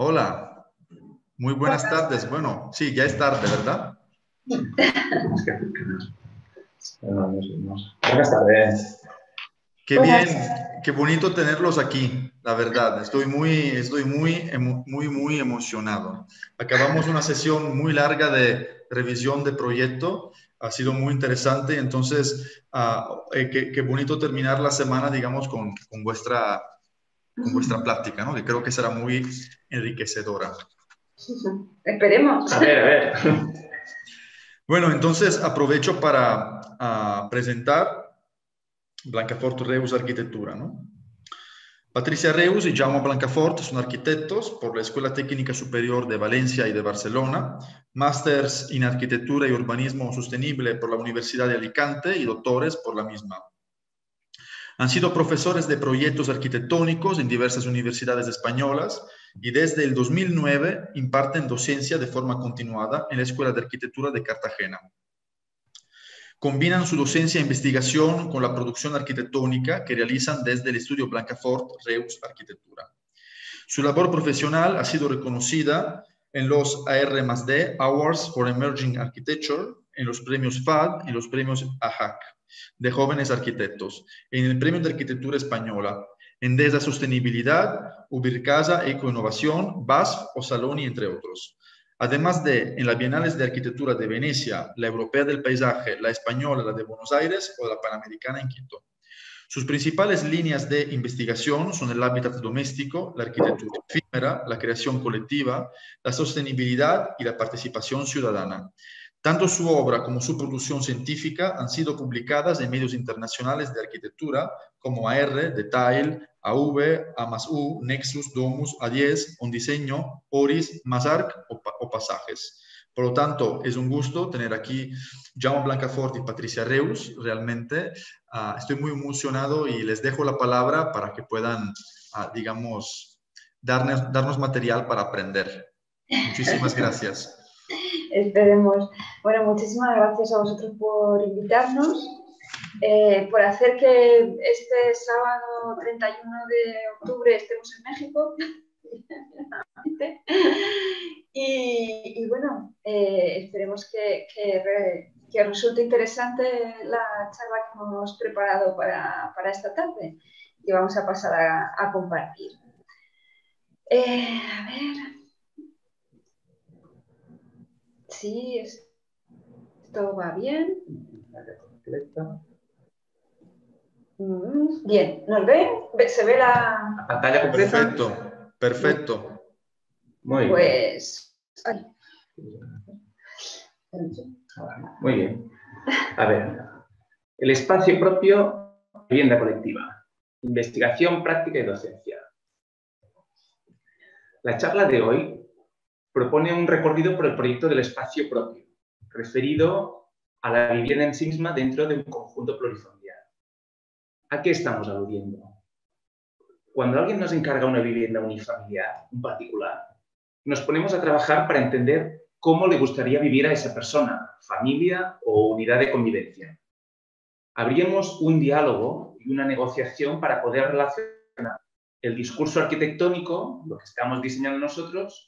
Hola, muy buenas tardes. Bueno, sí, ya es tarde, ¿verdad? Buenas tardes. Qué Buenas. bien, qué bonito tenerlos aquí, la verdad. Estoy muy emocionado. Acabamos una sesión muy larga de revisión de proyecto. Ha sido muy interesante. Entonces, qué bonito terminar la semana, digamos, con vuestra plática, ¿no? Que creo que será muy enriquecedora. Esperemos. A ver. Bueno, entonces aprovecho para presentar Blancafort Reus Arquitectura, ¿no? Patricia Reus y Jaume Blancafort son arquitectos por la Escuela Técnica Superior de Valencia y de Barcelona, másters en Arquitectura y Urbanismo Sostenible por la Universidad de Alicante y doctores por la misma. Han sido profesores de proyectos arquitectónicos en diversas universidades españolas y desde el 2009 imparten docencia de forma continuada en la Escuela de Arquitectura de Cartagena. Combinan su docencia e investigación con la producción arquitectónica que realizan desde el estudio Blancafort Reus Arquitectura. Su labor profesional ha sido reconocida en los AR+D Awards for Emerging Architecture, en los premios FAD y los premios AHAC de jóvenes arquitectos, en el Premio de Arquitectura Española, Endesa Sostenibilidad, Ubircasa Ecoinnovación, BASF o Saloni, entre otros. Además de en las Bienales de Arquitectura de Venecia, la Europea del Paisaje, la Española, la de Buenos Aires o la Panamericana en Quito. Sus principales líneas de investigación son el hábitat doméstico, la arquitectura efímera, la creación colectiva, la sostenibilidad y la participación ciudadana. Tanto su obra como su producción científica han sido publicadas en medios internacionales de arquitectura como AR, Detail, AV, A+U, Nexus, Domus, A10, Ondiseño, Oris, Masarc o Pasajes. Por lo tanto, es un gusto tener aquí Jaume Blancafort y Patricia Reus. Realmente estoy muy emocionado y les dejo la palabra para que puedan, digamos, darnos material para aprender. Muchísimas gracias. Esperemos. Bueno, muchísimas gracias a vosotros por invitarnos, por hacer que este sábado 31 de octubre estemos en México. Y bueno, esperemos que resulte interesante la charla que hemos preparado para esta tarde, que vamos a pasar a compartir. A ver. Sí, esto va bien. Bien, ¿nos ven? ¿Se ve la ¿Pantalla completa? Perfecto, perfecto. Muy bien. Pues... Ay. Muy bien. A ver. El espacio propio, vivienda colectiva. Investigación, práctica y docencia. La charla de hoy propone un recorrido por el proyecto del espacio propio, referido a la vivienda en sí misma dentro de un conjunto plurifamiliar. ¿A qué estamos aludiendo? Cuando alguien nos encarga una vivienda unifamiliar, un particular, nos ponemos a trabajar para entender cómo le gustaría vivir a esa persona, familia o unidad de convivencia. Abrimos un diálogo y una negociación para poder relacionar el discurso arquitectónico, lo que estamos diseñando nosotros,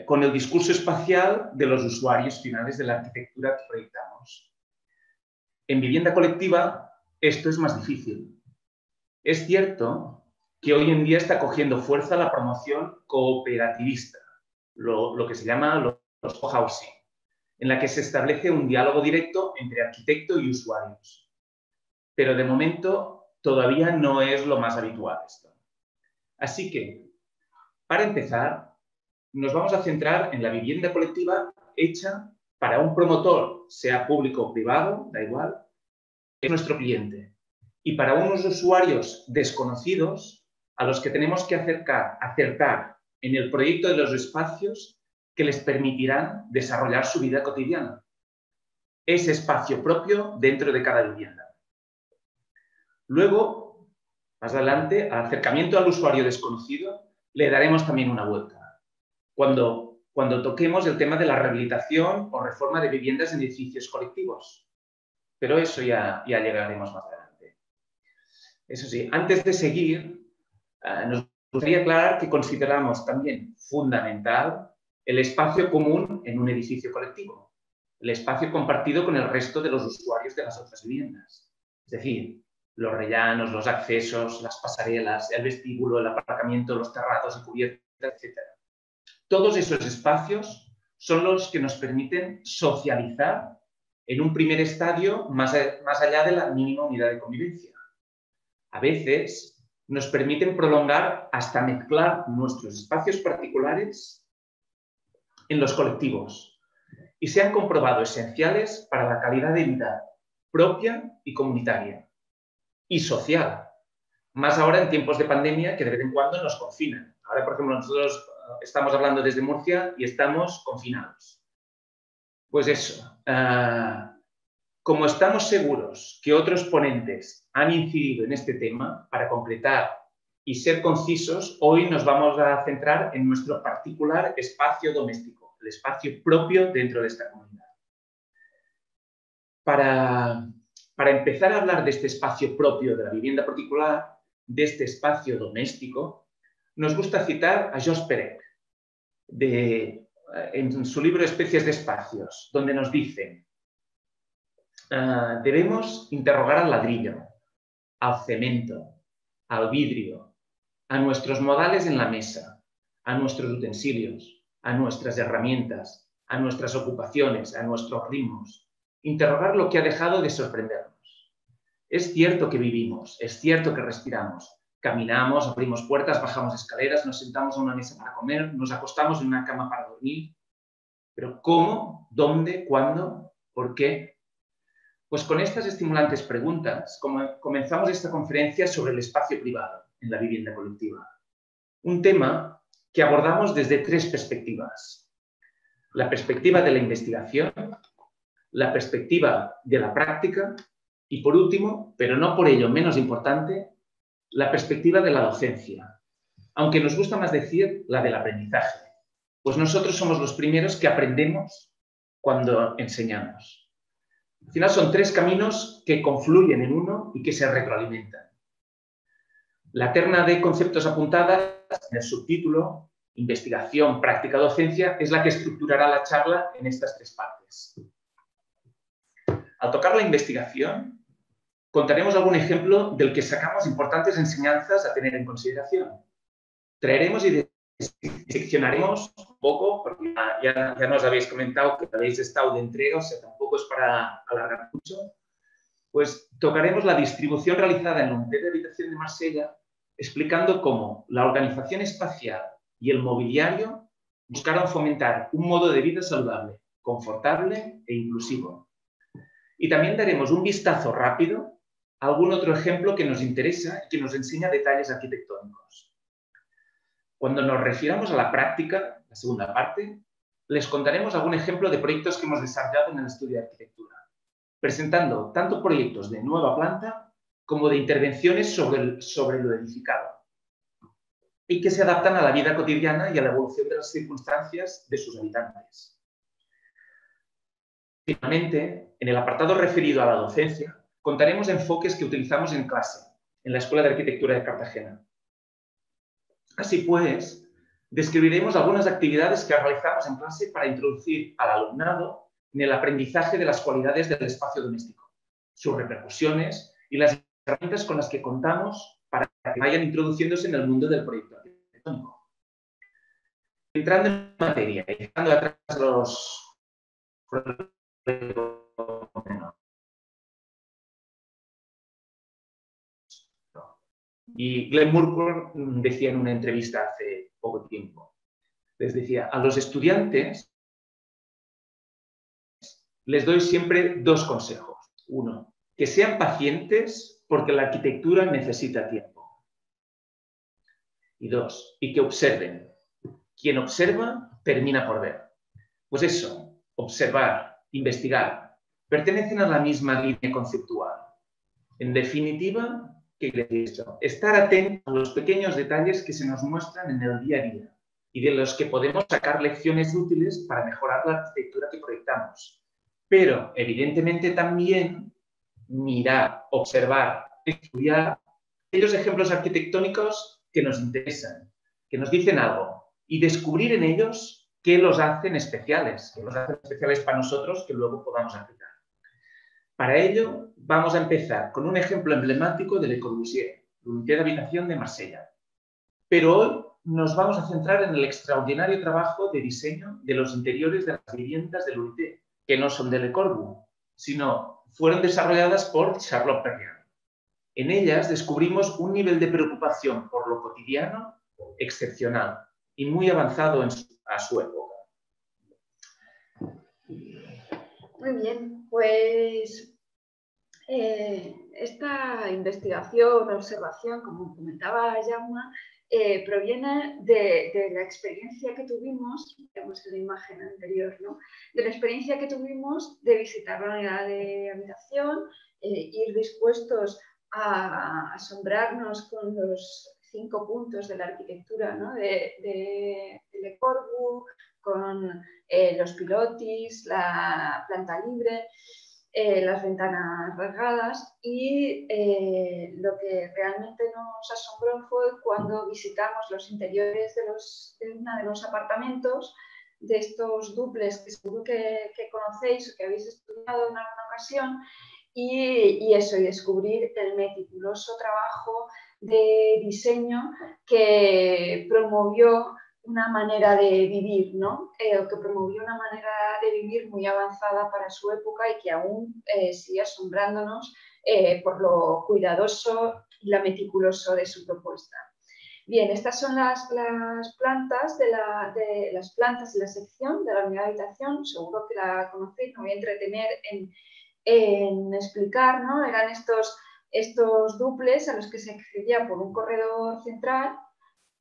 con el discurso espacial de los usuarios finales de la arquitectura que proyectamos. En vivienda colectiva, esto es más difícil. Es cierto que hoy en día está cogiendo fuerza la promoción cooperativista, lo que se llama los cohousing, en la que se establece un diálogo directo entre arquitecto y usuarios. Pero de momento todavía no es lo más habitual esto. Así que, para empezar, nos vamos a centrar en la vivienda colectiva hecha para un promotor, sea público o privado, da igual, es nuestro cliente. Y para unos usuarios desconocidos a los que tenemos que acercar en el proyecto de los espacios que les permitirán desarrollar su vida cotidiana. Ese espacio propio dentro de cada vivienda. Luego, más adelante, al acercamiento al usuario desconocido, le daremos también una vuelta. Cuando toquemos el tema de la rehabilitación o reforma de viviendas en edificios colectivos. Pero eso ya llegaremos más adelante. Eso sí, antes de seguir, nos gustaría aclarar que consideramos también fundamental el espacio común en un edificio colectivo, el espacio compartido con el resto de los usuarios de las otras viviendas. Es decir, los rellanos, los accesos, las pasarelas, el vestíbulo, el aparcamiento, los terrados y cubiertas, etc. Todos esos espacios son los que nos permiten socializar en un primer estadio más allá de la mínima unidad de convivencia. A veces nos permiten prolongar hasta mezclar nuestros espacios particulares en los colectivos y se han comprobado esenciales para la calidad de vida propia y comunitaria y social. Más ahora en tiempos de pandemia que de vez en cuando nos confinan. Ahora, por ejemplo, nosotros estamos hablando desde Murcia y estamos confinados. Pues eso, como estamos seguros que otros ponentes han incidido en este tema, para concretar y ser concisos, hoy nos vamos a centrar en nuestro particular espacio doméstico, el espacio propio dentro de esta comunidad. Para empezar a hablar de este espacio propio de la vivienda particular, de este espacio doméstico, nos gusta citar a Georges Perec, en su libro Especies de espacios, donde nos dice: debemos interrogar al ladrillo, al cemento, al vidrio, a nuestros modales en la mesa, a nuestros utensilios, a nuestras herramientas, a nuestras ocupaciones, a nuestros ritmos. Interrogar lo que ha dejado de sorprendernos. Es cierto que vivimos, es cierto que respiramos. Caminamos, abrimos puertas, bajamos escaleras, nos sentamos a una mesa para comer, nos acostamos en una cama para dormir. Pero ¿cómo? ¿Dónde? ¿Cuándo? ¿Por qué? Pues con estas estimulantes preguntas comenzamos esta conferencia sobre el espacio privado en la vivienda colectiva. Un tema que abordamos desde tres perspectivas. La perspectiva de la investigación, la perspectiva de la práctica y, por último, pero no por ello menos importante, la perspectiva de la docencia. Aunque nos gusta más decir la del aprendizaje, pues nosotros somos los primeros que aprendemos cuando enseñamos. Al final son tres caminos que confluyen en uno y que se retroalimentan. La terna de conceptos apuntada en el subtítulo, investigación, práctica, docencia, es la que estructurará la charla en estas tres partes. Al tocar la investigación, contaremos algún ejemplo del que sacamos importantes enseñanzas a tener en consideración. Traeremos y diseccionaremos un poco, porque ya nos habéis comentado que habéis estado de entrega, o sea, tampoco es para alargar mucho. Pues tocaremos la distribución realizada en la unidad de habitación de Marsella, explicando cómo la organización espacial y el mobiliario buscaron fomentar un modo de vida saludable, confortable e inclusivo. Y también daremos un vistazo rápido a algún otro ejemplo que nos interesa y que nos enseña detalles arquitectónicos. Cuando nos refiramos a la práctica, la segunda parte, les contaremos algún ejemplo de proyectos que hemos desarrollado en el estudio de arquitectura, presentando tanto proyectos de nueva planta como de intervenciones sobre lo edificado y que se adaptan a la vida cotidiana y a la evolución de las circunstancias de sus habitantes. Finalmente, en el apartado referido a la docencia, contaremos enfoques que utilizamos en clase, en la Escuela de Arquitectura de Cartagena. Así pues, describiremos algunas actividades que realizamos en clase para introducir al alumnado en el aprendizaje de las cualidades del espacio doméstico, sus repercusiones y las herramientas con las que contamos para que vayan introduciéndose en el mundo del proyecto arquitectónico. Entrando en materia y dejando atrás los... Y Glenn Murphy decía en una entrevista hace poco tiempo, les decía, a los estudiantes les doy siempre dos consejos. Uno, que sean pacientes porque la arquitectura necesita tiempo. Y dos, y que observen. Quien observa, termina por ver. Pues eso, observar, investigar, pertenecen a la misma línea conceptual. En definitiva, ¿qué quiere decir esto? Estar atento a los pequeños detalles que se nos muestran en el día a día y de los que podemos sacar lecciones útiles para mejorar la arquitectura que proyectamos. Pero, evidentemente, también mirar, observar, estudiar aquellos ejemplos arquitectónicos que nos interesan, que nos dicen algo, y descubrir en ellos qué los hacen especiales, para nosotros que luego podamos aplicar. Para ello, vamos a empezar con un ejemplo emblemático de Le Corbusier, la unidad de habitación de Marsella. Pero hoy nos vamos a centrar en el extraordinario trabajo de diseño de los interiores de las viviendas de l'Unité, que no son de Le Corbusier, sino fueron desarrolladas por Charlotte Perriand. En ellas descubrimos un nivel de preocupación por lo cotidiano excepcional y muy avanzado a su época. Muy bien, pues esta investigación, observación, como comentaba Jaume, proviene de la experiencia que tuvimos, vemos en la imagen anterior, ¿no? De la experiencia que tuvimos de visitar la unidad de habitación, ir dispuestos a asombrarnos con los 5 puntos de la arquitectura, ¿no? de Le Corbusier, con los pilotis, la planta libre, las ventanas rasgadas, y lo que realmente nos asombró fue cuando visitamos los interiores de uno de los apartamentos de estos dúplex que seguro que conocéis o que habéis estudiado en alguna ocasión, y descubrir el meticuloso trabajo de diseño que promovió una manera de vivir, ¿no? Que promovió una manera de vivir muy avanzada para su época y que aún sigue asombrándonos por lo cuidadoso y lo meticuloso de su propuesta. Bien, estas son las plantas de las plantas de la sección de la unidad de habitación. Seguro que la conocéis, me voy a entretener en explicar, ¿no? Eran estos dúplex a los que se accedía por un corredor central,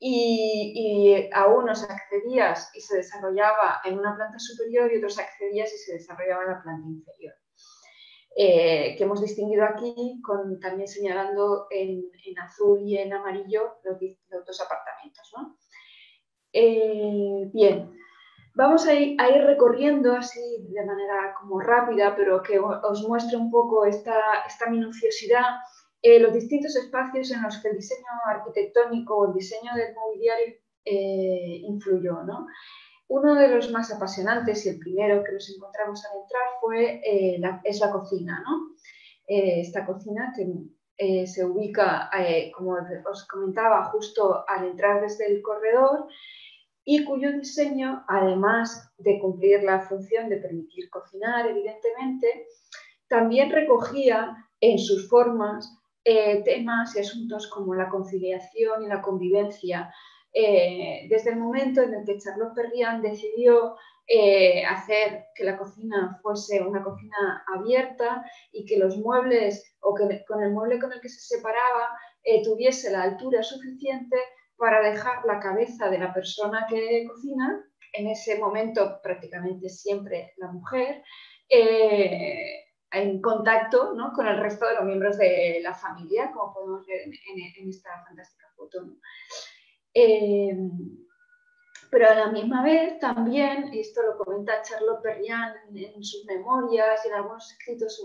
y a unos accedías y se desarrollaba en una planta superior, y otros accedías y se desarrollaba en la planta inferior. Que hemos distinguido aquí, también señalando en azul y en amarillo los dos apartamentos, ¿no? Bien, vamos a ir recorriendo así de manera como rápida, pero que os muestre un poco esta minuciosidad, los distintos espacios en los que el diseño arquitectónico o el diseño del mobiliario influyó, ¿no? Uno de los más apasionantes y el primero que nos encontramos al entrar es la cocina, ¿no? Esta cocina que se ubica, como os comentaba, justo al entrar desde el corredor, y cuyo diseño, además de cumplir la función de permitir cocinar, evidentemente, también recogía en sus formas temas y asuntos como la conciliación y la convivencia. Desde el momento en el que Charlotte Perriand decidió hacer que la cocina fuese una cocina abierta y que los muebles, o que con el mueble con el que se separaba, tuviese la altura suficiente para dejar la cabeza de la persona que cocina, en ese momento prácticamente siempre la mujer, en contacto, ¿no?, con el resto de los miembros de la familia, como podemos ver en esta fantástica foto, ¿no? Pero a la misma vez también, y esto lo comenta Charlotte Perriand en sus memorias y en algunos escritos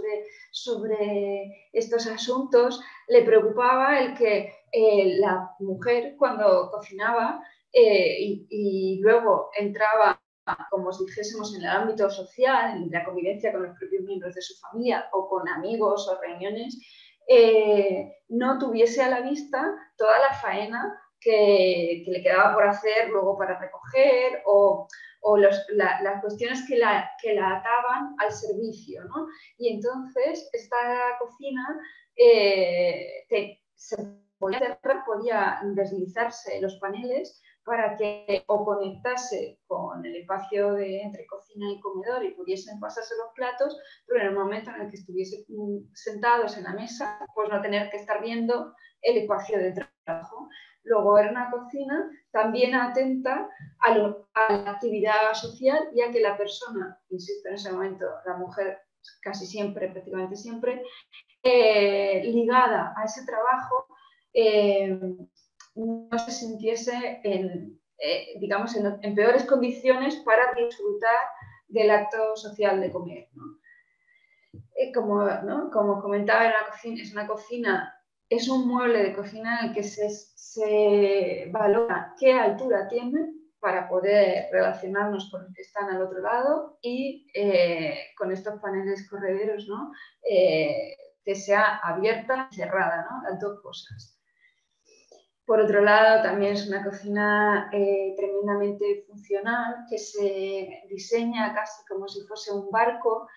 sobre estos asuntos, le preocupaba el que la mujer, cuando cocinaba y luego entraba, como si dijésemos, en el ámbito social, en la convivencia con los propios miembros de su familia o con amigos o reuniones, no tuviese a la vista toda la faena que le quedaba por hacer luego para recoger, o las cuestiones que la ataban al servicio, ¿no? Y entonces esta cocina podía deslizarse los paneles para que o conectase con el espacio entre cocina y comedor y pudiesen pasarse los platos, pero en el momento en el que estuviesen sentados en la mesa, pues no tener que estar viendo el espacio de trabajo. Luego era una cocina también atenta a la actividad social, ya que la persona, insisto, en ese momento la mujer casi siempre, prácticamente siempre, ligada a ese trabajo, no se sintiese digamos, en peores condiciones para disfrutar del acto social de comer, ¿no? Como comentaba, es una cocina es un mueble de cocina en el que se valora qué altura tiene para poder relacionarnos con los que están al otro lado y con estos paneles correderos, ¿no? Que sea abierta y cerrada, ¿no? Las dos cosas. Por otro lado, también es una cocina tremendamente funcional que se diseña casi como si fuese un barco,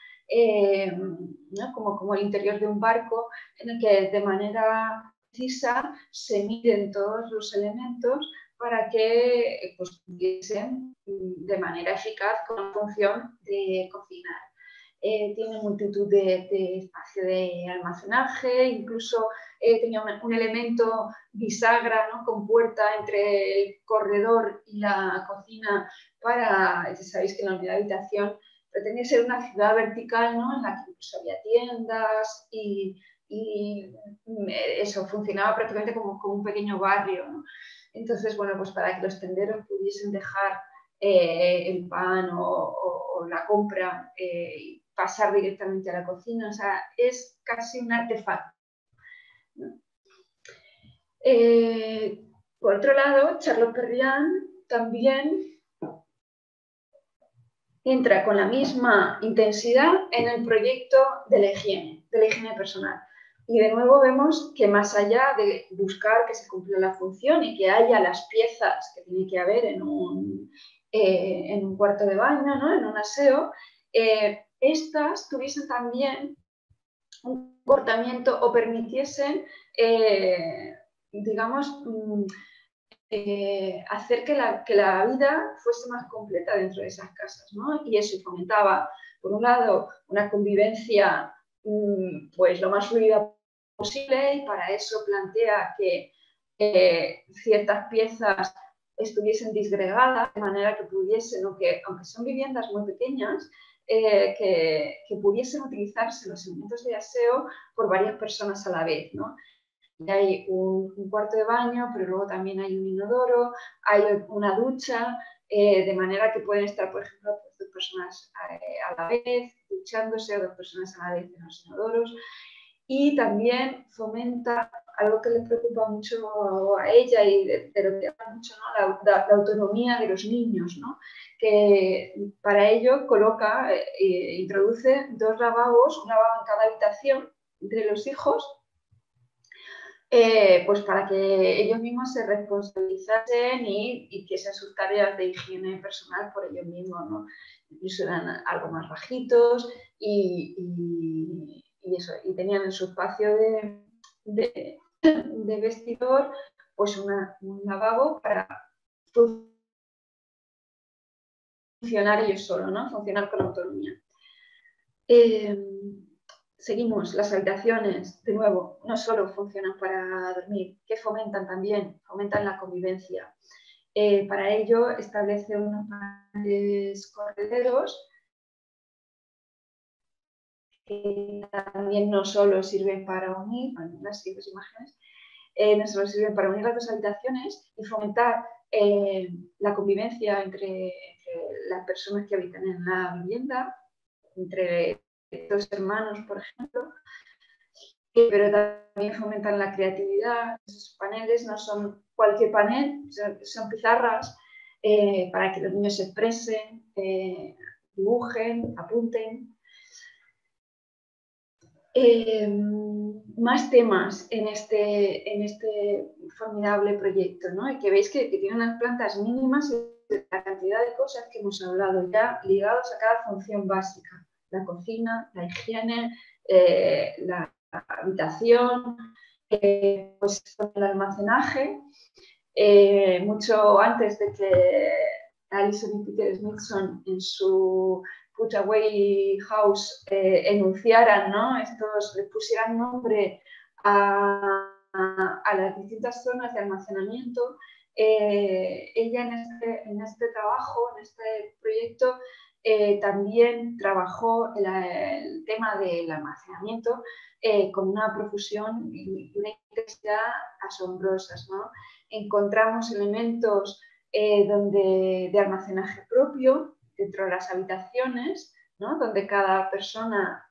¿no? como el interior de un barco, en el que de manera precisa se miden todos los elementos para que pues, pudiesen de manera eficaz con la función de cocinar. Tiene multitud de espacio de almacenaje, incluso tenía un elemento bisagra, ¿no? Con puerta entre el corredor y la cocina para, ya sabéis que en la unidad de habitación pretendía ser una ciudad vertical, ¿no? En la que incluso había tiendas y eso funcionaba prácticamente como un pequeño barrio, ¿no? Entonces, bueno, pues para que los tenderos pudiesen dejar el pan o la compra y pasar directamente a la cocina, o sea, es casi un artefacto. Por otro lado, Charlotte Perriand también entra con la misma intensidad en el proyecto de la higiene personal. Y de nuevo vemos que más allá de buscar que se cumpla la función y que haya las piezas que tiene que haber en un cuarto de baño, ¿no? En un aseo, estas tuviesen también un comportamiento o permitiesen, digamos, hacer que la vida fuese más completa dentro de esas casas, ¿no? Y eso fomentaba, por un lado, una convivencia pues lo más fluida posible, y para eso plantea que ciertas piezas estuviesen disgregadas de manera que pudiesen, aunque son viviendas muy pequeñas, que pudiesen utilizarse los elementos de aseo por varias personas a la vez, ¿no? Y hay un cuarto de baño, pero luego también hay un inodoro, hay una ducha, de manera que pueden estar, por ejemplo, pues, dos personas a la vez duchándose, o dos personas a la vez en los inodoros. Y también fomenta algo que le preocupa mucho a ella y de lo que habla mucho, ¿no? la autonomía de los niños, ¿no? Que para ello coloca, introduce 2 lavabos, un lavabo en cada habitación entre los hijos, pues para que ellos mismos se responsabilizasen y hiciesen sus tareas de higiene personal por ellos mismos, ¿no? Incluso eran algo más bajitos y eso, y tenían en su espacio de vestidor pues un lavabo para funcionar ellos solos, ¿no? Funcionar con autonomía. Seguimos, las habitaciones, de nuevo, no solo funcionan para dormir, que fomentan la convivencia. Para ello establece unos paneles correderos que también no solo sirven para unir, las siguientes imágenes, no solo sirven para unir las 2 habitaciones y fomentar la convivencia entre las personas que habitan en la vivienda, entre 2 hermanos, por ejemplo, pero también fomentan la creatividad. Esos paneles no son cualquier panel, son pizarras para que los niños se expresen, dibujen, apunten. Más temas en este formidable proyecto, ¿no? Y que veis que tiene unas plantas mínimas y la cantidad de cosas que hemos hablado ya ligados a cada función básica: la cocina, la higiene, la habitación, pues el almacenaje. Mucho antes de que Alison y Peter Smithson en su Put-Away House enunciaran, ¿no? Les pusieran nombre a las distintas zonas de almacenamiento. Ella en este trabajo, en este proyecto, también trabajó el tema del almacenamiento con una profusión y una intensidad asombrosas, ¿no? Encontramos elementos de almacenaje propio dentro de las habitaciones, ¿no? Donde cada persona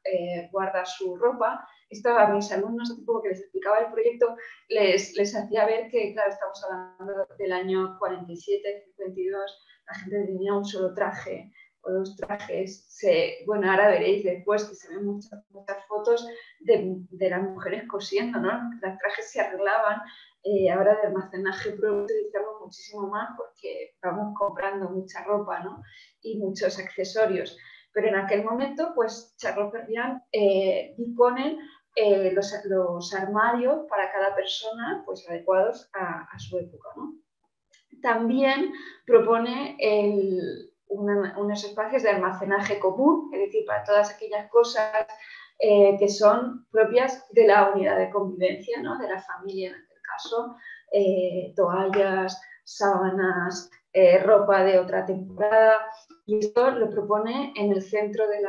guarda su ropa. esto a mis alumnos, hace poco que les explicaba el proyecto, les hacía ver que, claro, estamos hablando del año 47, 52, la gente tenía un solo traje o dos trajes. Bueno, ahora veréis después que se ven muchas fotos de las mujeres cosiendo, ¿no? Los trajes se arreglaban. Ahora de almacenaje propio utilizamos muchísimo más porque vamos comprando mucha ropa, ¿no? Y muchos accesorios. Pero en aquel momento, pues Charlotte Perriand dispone los armarios para cada persona, pues adecuados a su época, ¿no? También propone unos espacios de almacenaje común, es decir, para todas aquellas cosas que son propias de la unidad de convivencia, ¿no? De la familia en este caso, toallas, sábanas, ropa de otra temporada, y esto lo propone en el centro de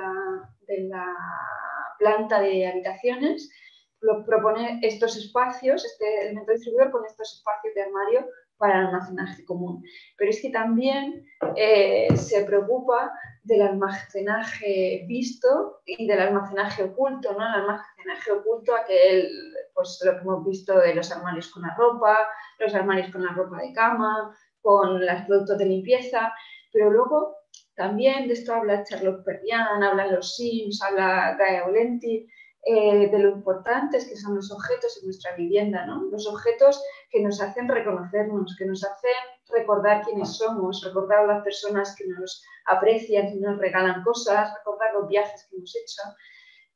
la planta de habitaciones. Lo propone estos espacios, este elemento distribuidor con estos espacios de armario para el almacenaje común. Pero es que también se preocupa del almacenaje visto y del almacenaje oculto, ¿no? El almacenaje oculto, aquel, pues lo que hemos visto de los armarios con la ropa, los armarios con la ropa de cama, con los productos de limpieza, pero luego también de esto habla Charlotte Perriand, hablan los Sims, habla Gaia Aulenti, de lo importantes que son los objetos en nuestra vivienda, ¿no? Los objetos que nos hacen reconocernos, que nos hacen recordar quiénes somos, recordar a las personas que nos aprecian, que nos regalan cosas, recordar los viajes que hemos hecho.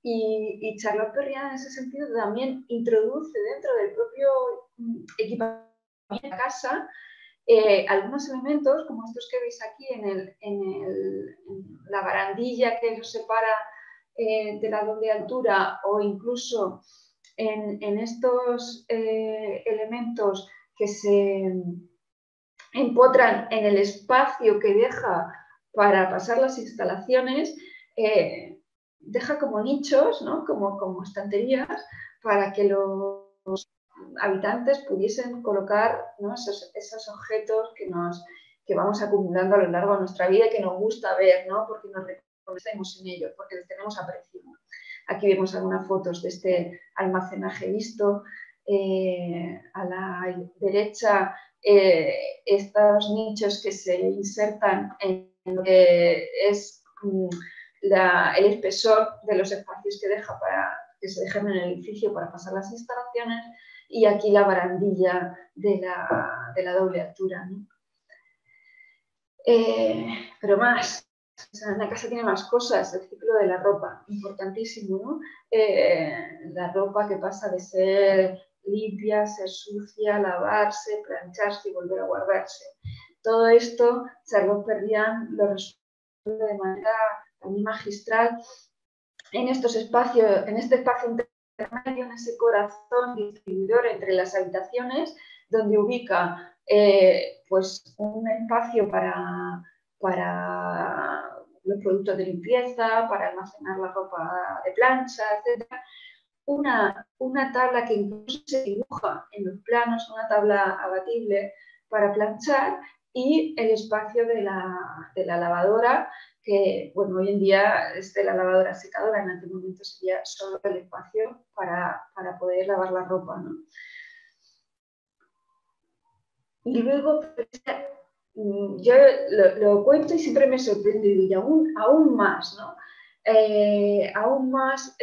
Y Charlotte Perriand en ese sentido también introduce dentro del propio equipamiento de la casa algunos elementos, como estos que veis aquí en la barandilla que los separa de la doble altura, o incluso en estos elementos que se empotran en el espacio que deja para pasar las instalaciones, deja como nichos, ¿no? como estanterías, para que los habitantes pudiesen colocar, ¿no? esos objetos que vamos acumulando a lo largo de nuestra vida y que nos gusta ver, ¿no? Porque nos reconocemos en ellos, porque les tenemos aprecio. Aquí vemos algunas fotos de este almacenaje visto. A la derecha, estos nichos que se insertan en lo que es el espesor de los espacios que deja para que se dejen en el edificio para pasar las instalaciones, y aquí la barandilla de la doble altura, ¿no? Pero más, o sea, en la casa tiene más cosas, el ciclo de la ropa, importantísimo, ¿no? La ropa que pasa de ser limpia, ser sucia, lavarse, plancharse y volver a guardarse. Todo esto Charlotte Perriand lo resuelve de manera también magistral en estos espacios, en este espacio intermedio, en ese corazón distribuidor entre las habitaciones, donde ubica pues un espacio para los productos de limpieza, para almacenar la ropa de plancha, etc. Una tabla que incluso se dibuja en los planos, una tabla abatible para planchar, y el espacio de la lavadora, que bueno, hoy en día es de la lavadora secadora, en aquel momento sería solo el espacio para poder lavar la ropa, ¿no? Y luego, yo lo cuento y siempre me sorprende, y aún más, ¿no? Aún más,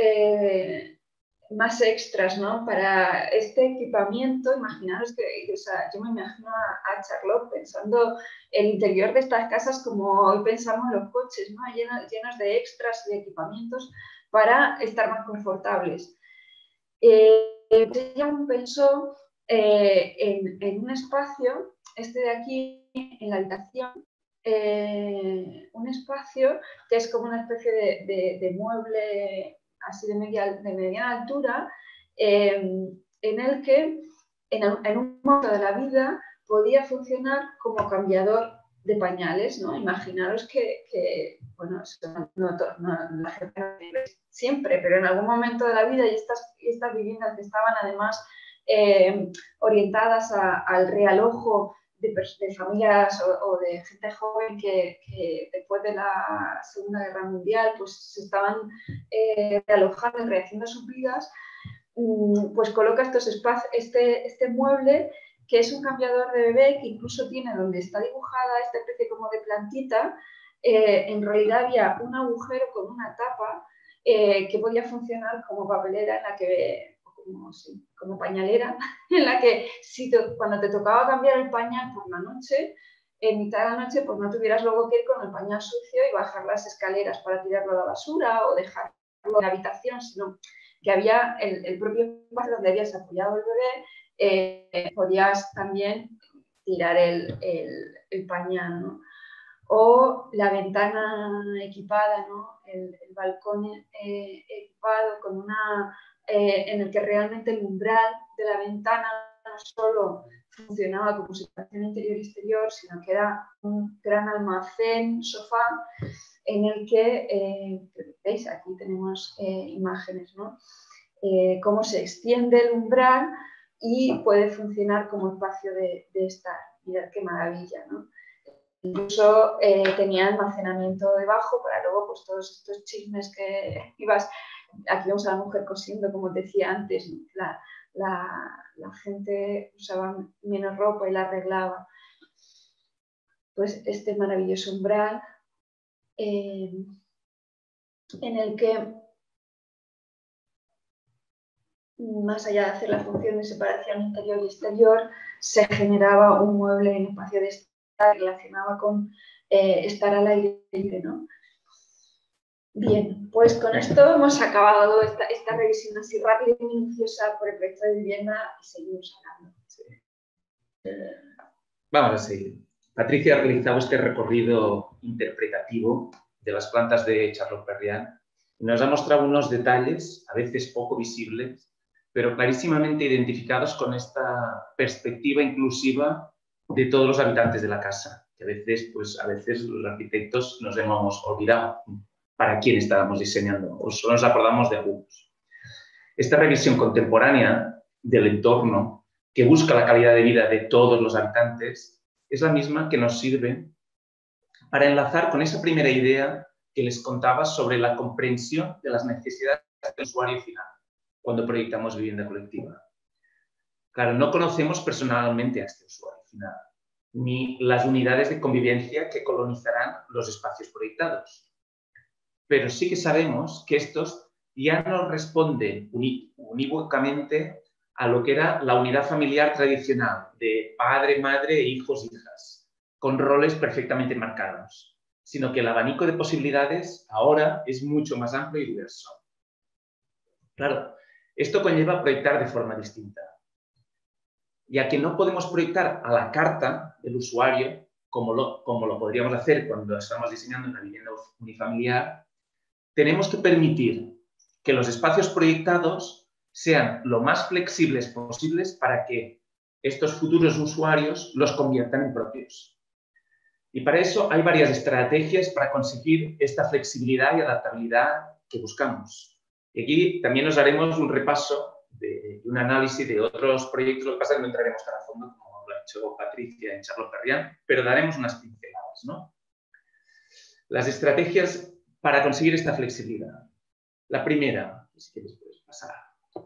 más extras, ¿no? Para este equipamiento. Imaginaros que, o sea, yo me imagino a Charlotte pensando el interior de estas casas como hoy pensamos los coches, ¿no? Llenos de extras y de equipamientos para estar más confortables. Ella pensó en un espacio, este de aquí, en la habitación, un espacio que es como una especie de mueble así de mediana altura, en el que en un momento de la vida podía funcionar como cambiador de pañales, ¿no? Imaginaros que bueno, la gente no vive siempre, pero en algún momento de la vida, y estas viviendas que estaban además orientadas al realojo de familias o de gente joven que después de la Segunda Guerra Mundial pues se estaban realojando y rehaciendo sus vidas, pues coloca estos espacios, este mueble, que es un cambiador de bebé, que incluso tiene donde está dibujada esta especie como de plantita. En realidad había un agujero con una tapa que podía funcionar como papelera, en la que, como pañalera, en la que cuando te tocaba cambiar el pañal por la noche, en mitad de la noche, pues no tuvieras luego que ir con el pañal sucio y bajar las escaleras para tirarlo a la basura o dejarlo en la habitación, sino que había el propio espacio donde habías apoyado el bebé, podías también tirar el pañal, ¿no? O la ventana equipada, ¿no? El balcón equipado con en el que realmente el umbral de la ventana no solo funcionaba como separación interior-exterior, sino que era un gran almacén, sofá, en el que, veis, aquí tenemos imágenes, ¿no? Cómo se extiende el umbral y puede funcionar como espacio de estar. Mirad qué maravilla, ¿no? Incluso tenía almacenamiento debajo para luego, pues todos estos chismes que ibas. Aquí vemos a la mujer cosiendo, como te decía antes, la gente usaba menos ropa y la arreglaba. Pues este maravilloso umbral en el que, más allá de hacer la función de separación interior y exterior, se generaba un mueble en espacio de estar relacionado con estar al aire libre, ¿no? Bien, pues con esto hemos acabado esta revisión así rápida y minuciosa por el proyecto de vivienda y seguimos hablando. Sí. Vamos a seguir. Patricia ha realizado este recorrido interpretativo de las plantas de Charlotte Perriand y nos ha mostrado unos detalles, a veces poco visibles, pero clarísimamente identificados con esta perspectiva inclusiva de todos los habitantes de la casa, que a veces los arquitectos nos hemos olvidado para quién estábamos diseñando, o solo nos acordamos de algunos. Esta revisión contemporánea del entorno, que busca la calidad de vida de todos los habitantes, es la misma que nos sirve para enlazar con esa primera idea que les contaba sobre la comprensión de las necesidades del usuario final cuando proyectamos vivienda colectiva. Claro, no conocemos personalmente a este usuario final, ni las unidades de convivencia que colonizarán los espacios proyectados. Pero sí que sabemos que estos ya no responden unívocamente a lo que era la unidad familiar tradicional de padre, madre e hijos, hijas, con roles perfectamente marcados, sino que el abanico de posibilidades ahora es mucho más amplio y diverso. Claro, esto conlleva proyectar de forma distinta, ya que no podemos proyectar a la carta del usuario como lo podríamos hacer cuando estamos diseñando una vivienda unifamiliar. Tenemos que permitir que los espacios proyectados sean lo más flexibles posibles para que estos futuros usuarios los conviertan en propios. Y para eso hay varias estrategias para conseguir esta flexibilidad y adaptabilidad que buscamos. Y aquí también nos haremos un repaso de un análisis de otros proyectos. Lo que pasa es que no entraremos tan a fondo como lo ha hecho Patricia en Charlotte Perriand, pero daremos unas pinceladas, ¿no? Las estrategias para conseguir esta flexibilidad. La primera, si quieres puedes pasar,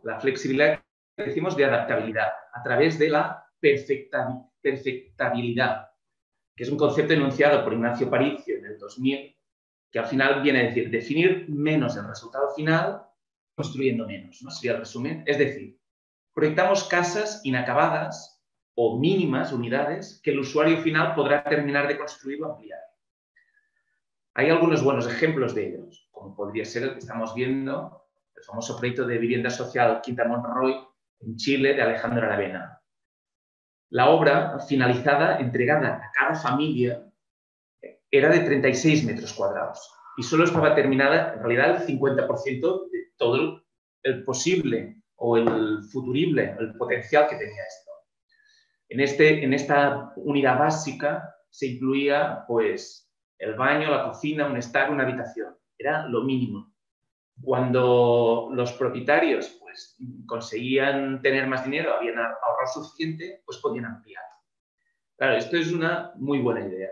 la flexibilidad que decimos de adaptabilidad a través de la perfectabilidad, que es un concepto enunciado por Ignacio Aparicio en el 2000, que al final viene a decir definir menos el resultado final construyendo menos, ¿no? Sería el resumen. Es decir, proyectamos casas inacabadas o mínimas unidades que el usuario final podrá terminar de construir o ampliar. Hay algunos buenos ejemplos de ellos, como podría ser el que estamos viendo, el famoso proyecto de vivienda social Quinta Monroy en Chile de Alejandro Aravena. La obra finalizada, entregada a cada familia, era de 36 metros cuadrados y solo estaba terminada, en realidad, el 50% de todo el posible o el futurible, el potencial que tenía esto. En esta unidad básica se incluía, pues, el baño, la cocina, un estar, una habitación. Era lo mínimo. Cuando los propietarios pues, conseguían tener más dinero, habían ahorrado suficiente, pues podían ampliar. Claro, esto es una muy buena idea.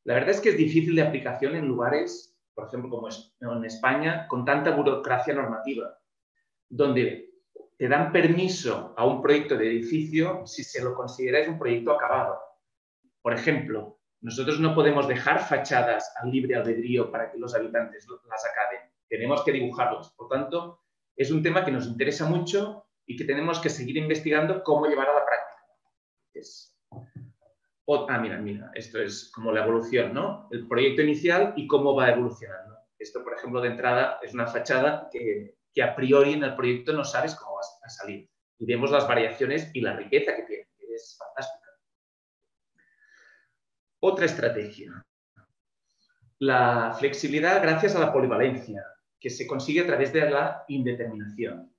La verdad es que es difícil de aplicación en lugares, por ejemplo, como en España, con tanta burocracia normativa, donde te dan permiso a un proyecto de edificio si se lo consideráis un proyecto acabado. Por ejemplo, nosotros no podemos dejar fachadas al libre albedrío para que los habitantes las acaben. Tenemos que dibujarlas. Por tanto, es un tema que nos interesa mucho y que tenemos que seguir investigando cómo llevar a la práctica. Mira, esto es como la evolución, ¿no? El proyecto inicial y cómo va evolucionando. Esto, por ejemplo, de entrada es una fachada que a priori en el proyecto no sabes cómo va a salir. Y vemos las variaciones y la riqueza que tiene, que es fantástica. Otra estrategia. La flexibilidad gracias a la polivalencia, que se consigue a través de la indeterminación.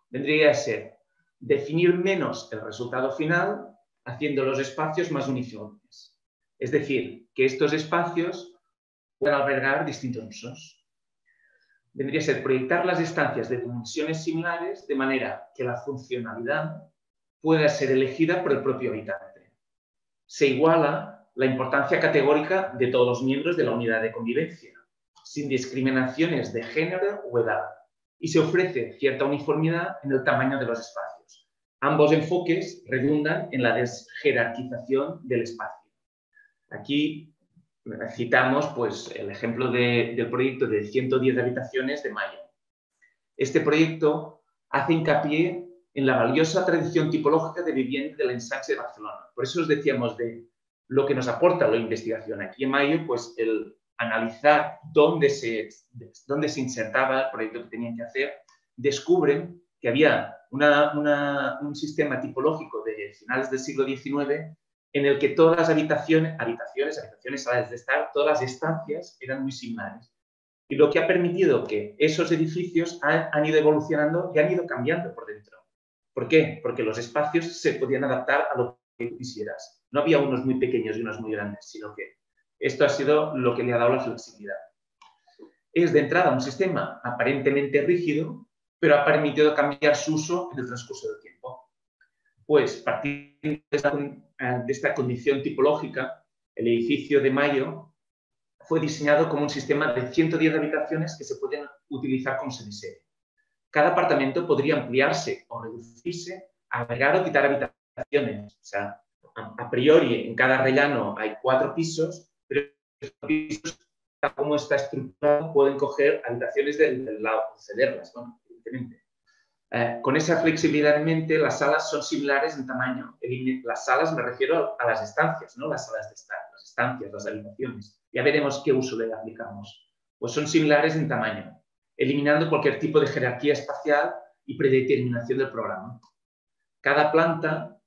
Vendría a ser definir menos el resultado final haciendo los espacios más uniformes. Es decir, que estos espacios puedan albergar distintos usos. Vendría a ser proyectar las estancias de dimensiones similares de manera que la funcionalidad pueda ser elegida por el propio habitante. Se iguala la importancia categórica de todos los miembros de la unidad de convivencia, sin discriminaciones de género o edad, y se ofrece cierta uniformidad en el tamaño de los espacios. Ambos enfoques redundan en la desjerarquización del espacio. Aquí citamos pues, el ejemplo del proyecto de 110 habitaciones de Mayo. Este proyecto hace hincapié en la valiosa tradición tipológica de vivienda del ensanche de Barcelona. Por eso os decíamos de lo que nos aporta la investigación. Aquí en Mayo, pues el analizar dónde se insertaba el proyecto que tenían que hacer, descubren que había un sistema tipológico de finales del siglo XIX en el que todas las habitaciones, salas de estar, todas las estancias eran muy similares. Y lo que ha permitido que esos edificios han ido evolucionando y han ido cambiando por dentro. ¿Por qué? Porque los espacios se podían adaptar a lo que quisieras. No había unos muy pequeños y unos muy grandes, sino que esto ha sido lo que le ha dado la flexibilidad. Es de entrada un sistema aparentemente rígido, pero ha permitido cambiar su uso en el transcurso del tiempo. Pues, partiendo de esta condición tipológica, el edificio de Mayo fue diseñado como un sistema de 110 habitaciones que se pueden utilizar como se desee. Cada apartamento podría ampliarse o reducirse, agregar o quitar habitaciones. O sea, a priori, en cada rellano hay 4 pisos, pero estos pisos, tal como está estructurado, pueden coger habitaciones del lado, cederlas, bueno, evidentemente. Con esa flexibilidad en mente, las salas son similares en tamaño. Las salas me refiero a las estancias, no las salas de estar, las estancias, las habitaciones. Ya veremos qué uso le aplicamos. Pues son similares en tamaño, eliminando cualquier tipo de jerarquía espacial y predeterminación del programa. Cada planta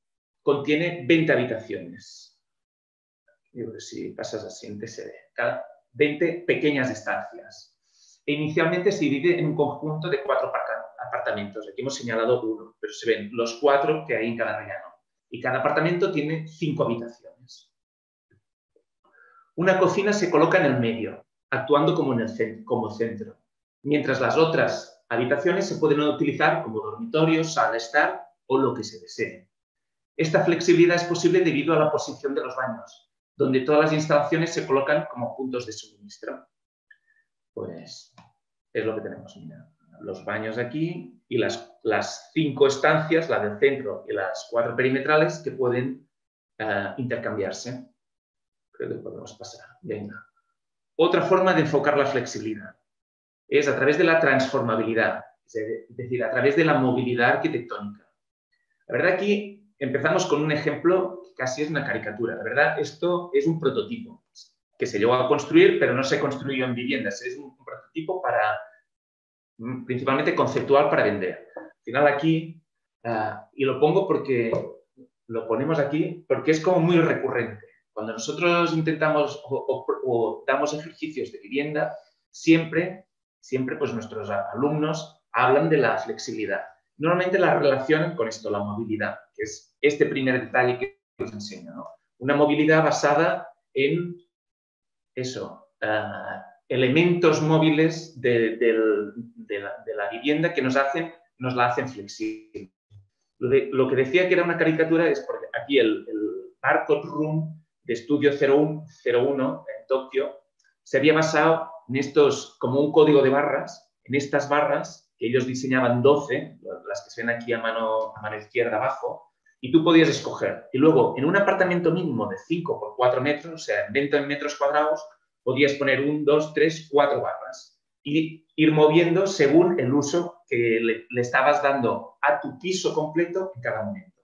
contiene 20 habitaciones. Si pasas al siguiente se ve. 20 pequeñas estancias. E inicialmente se divide en un conjunto de 4 apartamentos. Aquí hemos señalado uno, pero se ven los 4 que hay en cada rellano. Y cada apartamento tiene 5 habitaciones. Una cocina se coloca en el medio, actuando como centro, mientras las otras habitaciones se pueden utilizar como dormitorios, sala de estar o lo que se desee. Esta flexibilidad es posible debido a la posición de los baños, donde todas las instalaciones se colocan como puntos de suministro. Pues es lo que tenemos, mira, los baños aquí y las 5 estancias, la del centro y las 4 perimetrales, que pueden intercambiarse. Creo que podemos pasar. Venga. Otra forma de enfocar la flexibilidad es a través de la transformabilidad, es decir, a través de la movilidad arquitectónica. La verdad, aquí empezamos con un ejemplo que casi es una caricatura. La verdad, esto es un prototipo que se llegó a construir, pero no se construyó en viviendas. Es un prototipo principalmente conceptual para vender. Al final aquí, y lo ponemos aquí porque es como muy recurrente. Cuando nosotros intentamos o damos ejercicios de vivienda, siempre pues nuestros alumnos hablan de la flexibilidad. Normalmente la relacionan con esto, la movilidad, que es este primer detalle que os enseño, ¿no? Una movilidad basada en eso, elementos móviles de la vivienda que nos la hacen flexible. Lo que decía que era una caricatura es porque aquí el Barcode Room de Estudio 01 en Tokio se había basado en estos, como un código de barras, en estas barras que ellos diseñaban 12, las que se ven aquí a mano izquierda abajo, y tú podías escoger. Y luego, en un apartamento mínimo de 5 por 4 metros, o sea, en 20 metros cuadrados, podías poner 1, 2, 3, 4 barras y ir moviendo según el uso que le estabas dando a tu piso completo en cada momento.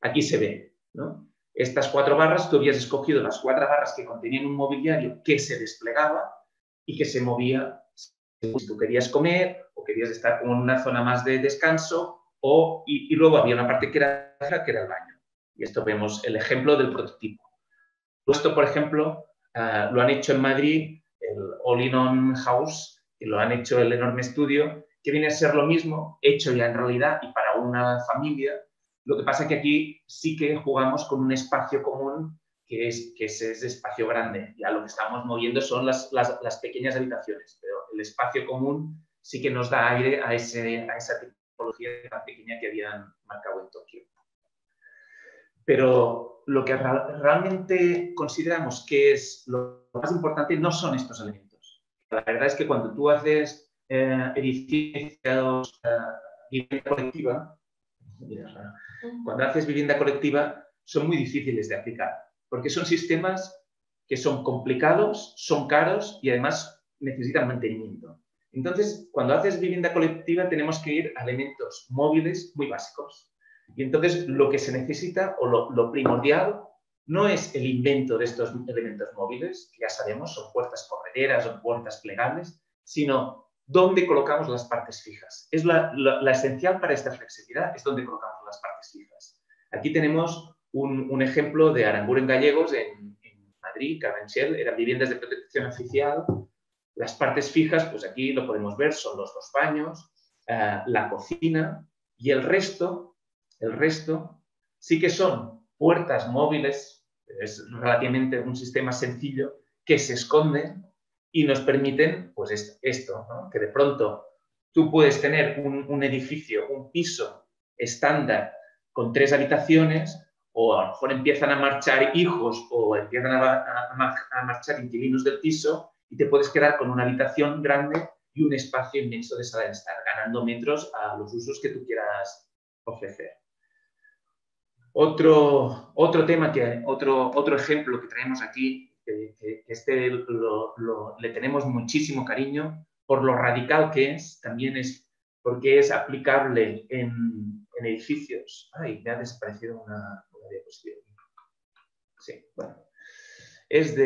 Aquí se ve, ¿no? Estas 4 barras, tú habías escogido las 4 barras que contenían un mobiliario que se desplegaba y que se movía si tú querías comer o querías estar como en una zona más de descanso y luego había una parte que era el baño. Y esto vemos el ejemplo del prototipo. Esto, por ejemplo, lo han hecho en Madrid, el All-in-One House, que lo han hecho el enorme estudio, que viene a ser lo mismo, hecho ya en realidad y para una familia. Lo que pasa es que aquí sí que jugamos con un espacio común que es ese espacio grande. Ya lo que estamos moviendo son las pequeñas habitaciones, pero el espacio común sí que nos da aire a esa tipología tan pequeña que habían marcado en Tokio. Pero lo que realmente consideramos que es lo más importante no son estos elementos. La verdad es que cuando tú haces edificios, vivienda colectiva, cuando haces vivienda colectiva son muy difíciles de aplicar, porque son sistemas que son complicados, son caros y además necesitan mantenimiento. Entonces, cuando haces vivienda colectiva tenemos que ir a elementos móviles muy básicos. Y entonces lo que se necesita, o lo primordial, no es el invento de estos elementos móviles, que ya sabemos, son puertas correderas o puertas plegables, sino dónde colocamos las partes fijas. Es la esencial para esta flexibilidad, es dónde colocamos las partes fijas. Aquí tenemos un ejemplo de Aranguren Gallegos en Madrid, Carabanchel, eran viviendas de protección oficial. Las partes fijas, pues aquí lo podemos ver, son los 2 baños, la cocina y el resto sí que son puertas móviles, es relativamente un sistema sencillo, que se esconden y nos permiten, pues esto, ¿no? Que de pronto tú puedes tener un edificio, un piso estándar con 3 habitaciones, o a lo mejor empiezan a marchar hijos o empiezan a marchar inquilinos del piso y te puedes quedar con una habitación grande y un espacio inmenso de sala de estar, ganando metros a los usos que tú quieras ofrecer. Otro ejemplo que traemos aquí, que le tenemos muchísimo cariño por lo radical que es, también es porque es aplicable en edificios. Ay, me ha desaparecido una diapositiva. Sí, bueno. Es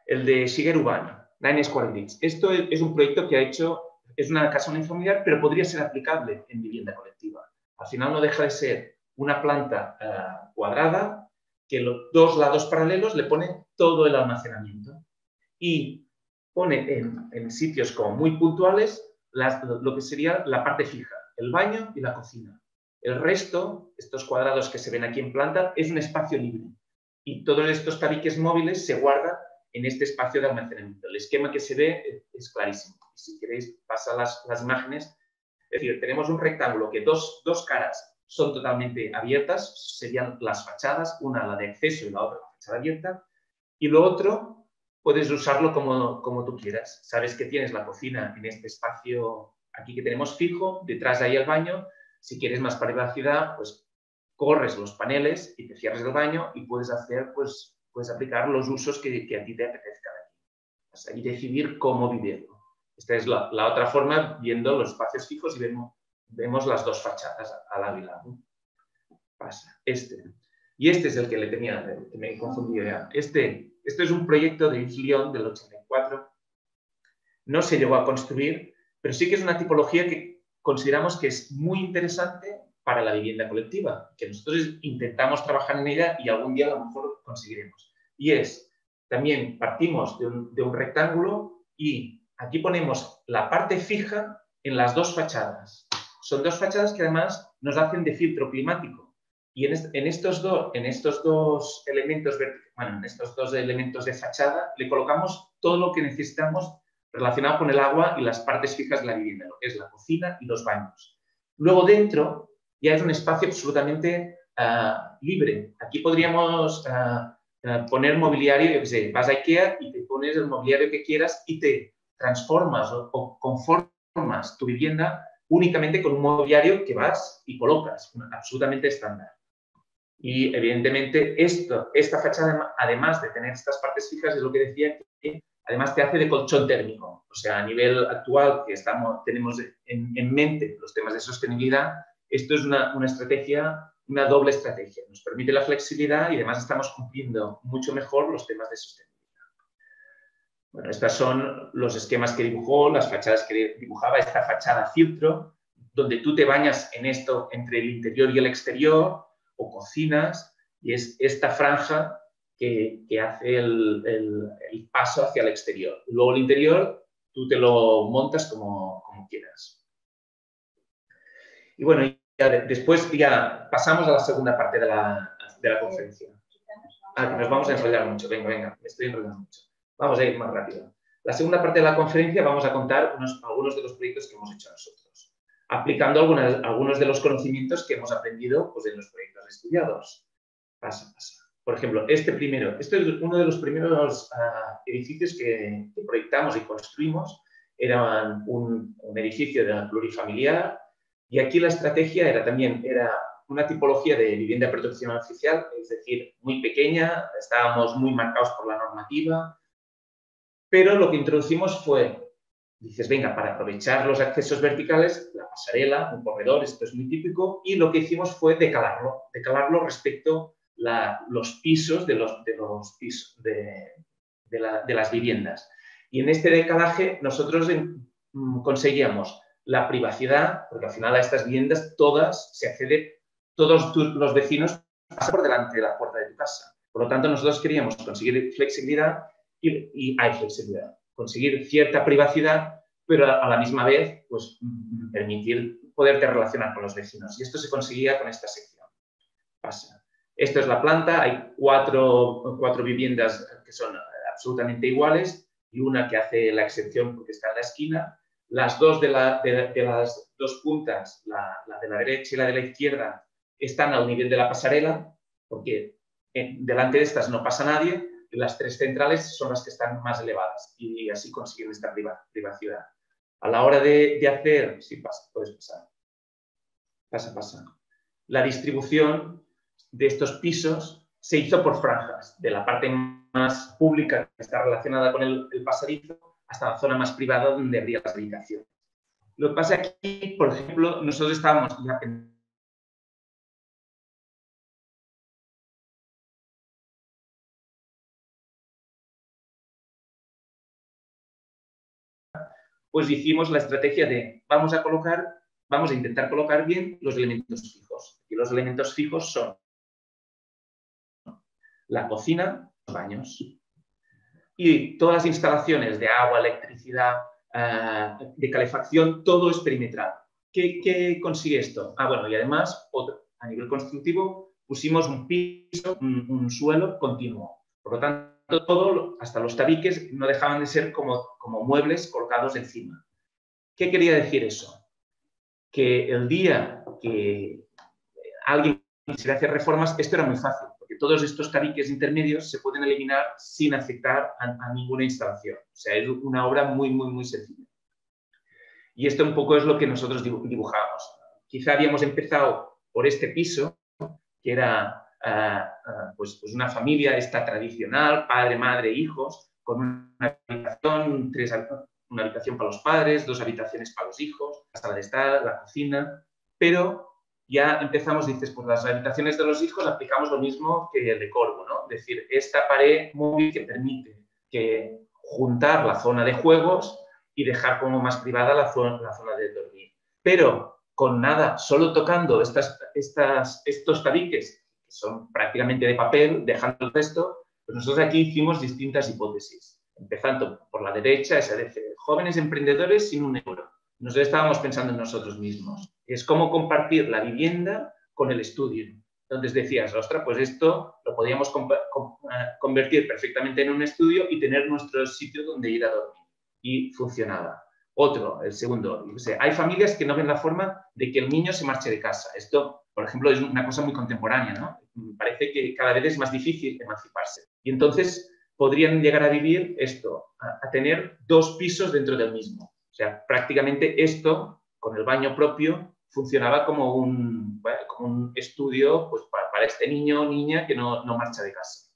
el de Shigeru Bano, Nine Square Beach. Esto es un proyecto que ha hecho, es una casa unifamiliar, pero podría ser aplicable en vivienda colectiva. Al final no deja de ser una planta cuadrada que los 2 lados paralelos le pone todo el almacenamiento y pone en sitios como muy puntuales lo que sería la parte fija, el baño y la cocina. El resto, estos cuadrados que se ven aquí en planta, es un espacio libre y todos estos tabiques móviles se guardan en este espacio de almacenamiento. El esquema que se ve es clarísimo. Si queréis, pasa las imágenes. Es decir, tenemos un rectángulo que dos caras son totalmente abiertas, serían las fachadas, una la de acceso y la otra la fachada abierta, y lo otro puedes usarlo como tú quieras. Sabes que tienes la cocina en este espacio aquí que tenemos fijo, detrás de ahí el baño. Si quieres más privacidad, pues corres los paneles y te cierras el baño y puedes aplicar los usos que a ti te apetezcan aquí. Y decidir cómo vivirlo. Esta es la otra forma, viendo los espacios fijos y vemos las 2 fachadas a la vila. Pasa. Y este es el que le tenía, que me he confundido ya. Este es un proyecto de Yves Lion del 84. No se llegó a construir, pero sí que es una tipología que consideramos que es muy interesante para la vivienda colectiva, que nosotros intentamos trabajar en ella y algún día a lo mejor lo conseguiremos. Y también partimos de un rectángulo y aquí ponemos la parte fija en las 2 fachadas. Son 2 fachadas que además nos hacen de filtro climático. Y en estos dos elementos de fachada le colocamos todo lo que necesitamos relacionado con el agua y las partes fijas de la vivienda, lo que es la cocina y los baños. Luego dentro ya es un espacio absolutamente libre. Aquí podríamos poner mobiliario, yo qué sé, vas a IKEA y te pones el mobiliario que quieras y te transformas o conformas tu vivienda únicamente con un mobiliario que vas y colocas, absolutamente estándar. Y evidentemente esta fachada, además de tener estas partes fijas, es lo que decía, que además te hace de colchón térmico. O sea, a nivel actual que tenemos en mente los temas de sostenibilidad, esto es una estrategia, una doble estrategia. Nos permite la flexibilidad y además estamos cumpliendo mucho mejor los temas de sostenibilidad. Bueno, estos son los esquemas que dibujó, las fachadas que dibujaba, esta fachada filtro, donde tú te bañas en esto entre el interior y el exterior, o cocinas, y es esta franja que hace el paso hacia el exterior. Luego el interior tú te lo montas como quieras. Y bueno, después ya pasamos a la segunda parte de la conferencia. Que nos vamos a enrollar mucho. Venga, me estoy enrollando mucho. Vamos a ir más rápido. La segunda parte de la conferencia vamos a contar algunos de los proyectos que hemos hecho nosotros, aplicando algunos de los conocimientos que hemos aprendido pues, en los proyectos estudiados. Pasa. Por ejemplo, este es uno de los primeros edificios que proyectamos y construimos. Era un edificio de plurifamiliar y aquí la estrategia era una tipología de vivienda de protección oficial, es decir, muy pequeña, estábamos muy marcados por la normativa, pero lo que introducimos fue, dices, venga, para aprovechar los accesos verticales, la pasarela, un corredor, esto es muy típico, y lo que hicimos fue decalarlo respecto a los pisos de las viviendas. Y en este decalaje nosotros conseguíamos la privacidad, porque al final a estas viviendas todas se accede, todos los vecinos pasan por delante de la puerta de tu casa. Por lo tanto, nosotros queríamos conseguir flexibilidad y hay flexibilidad. Conseguir cierta privacidad, pero a la misma vez pues, permitir poderte relacionar con los vecinos. Y esto se conseguía con esta sección. Pasa. Esto es la planta. Hay cuatro viviendas que son absolutamente iguales y una que hace la excepción porque está en la esquina. Las dos de las dos puntas, la de la derecha y la de la izquierda, están al nivel de la pasarela porque delante de estas no pasa nadie. Las tres centrales son las que están más elevadas y así consiguen esta privacidad. A la hora de hacer... Sí, puedes pasar. Pasa. La distribución de estos pisos se hizo por franjas, de la parte más pública que está relacionada con el pasadizo hasta la zona más privada donde habría las habitaciones. Lo que pasa aquí, por ejemplo, nosotros estábamos ya pues hicimos la estrategia de vamos a intentar colocar bien los elementos fijos. Y los elementos fijos son la cocina, los baños. Y todas las instalaciones de agua, electricidad, de calefacción, todo es perimetral. ¿Qué consigue esto? Bueno, y además, a nivel constructivo, pusimos un piso, un suelo continuo. Por lo tanto, todo, hasta los tabiques, no dejaban de ser como muebles colocados encima. ¿Qué quería decir eso? Que el día que alguien quisiera hacer reformas, esto era muy fácil, porque todos estos tabiques intermedios se pueden eliminar sin afectar a ninguna instalación. O sea, es una obra muy, muy, muy sencilla. Y esto un poco es lo que nosotros dibujamos. Quizá habíamos empezado por este piso, que era pues una familia esta tradicional, padre, madre, hijos, con una habitación, una habitación para los padres, 2 habitaciones para los hijos, la sala de estar, la cocina, pero ya empezamos, dices, pues las habitaciones de los hijos aplicamos lo mismo que el de Corvo, ¿no? Es decir, esta pared móvil que permite que juntar la zona de juegos y dejar como más privada la zona de dormir. Pero con nada, solo tocando estos tabiques, que son prácticamente de papel, dejando el resto, pues nosotros aquí hicimos distintas hipótesis. Empezando por la derecha, esa de jóvenes emprendedores sin €1. Nosotros estábamos pensando en nosotros mismos. Es cómo compartir la vivienda con el estudio. Entonces decías, ostras, pues esto lo podíamos convertir perfectamente en un estudio y tener nuestro sitio donde ir a dormir. Y funcionaba. El segundo, hay familias que no ven la forma de que el niño se marche de casa. Esto, por ejemplo, es una cosa muy contemporánea, ¿no? Parece que cada vez es más difícil emanciparse. Y entonces podrían llegar a vivir a tener 2 pisos dentro del mismo. O sea, prácticamente esto, con el baño propio, funcionaba como un estudio pues, para este niño o niña que no marcha de casa.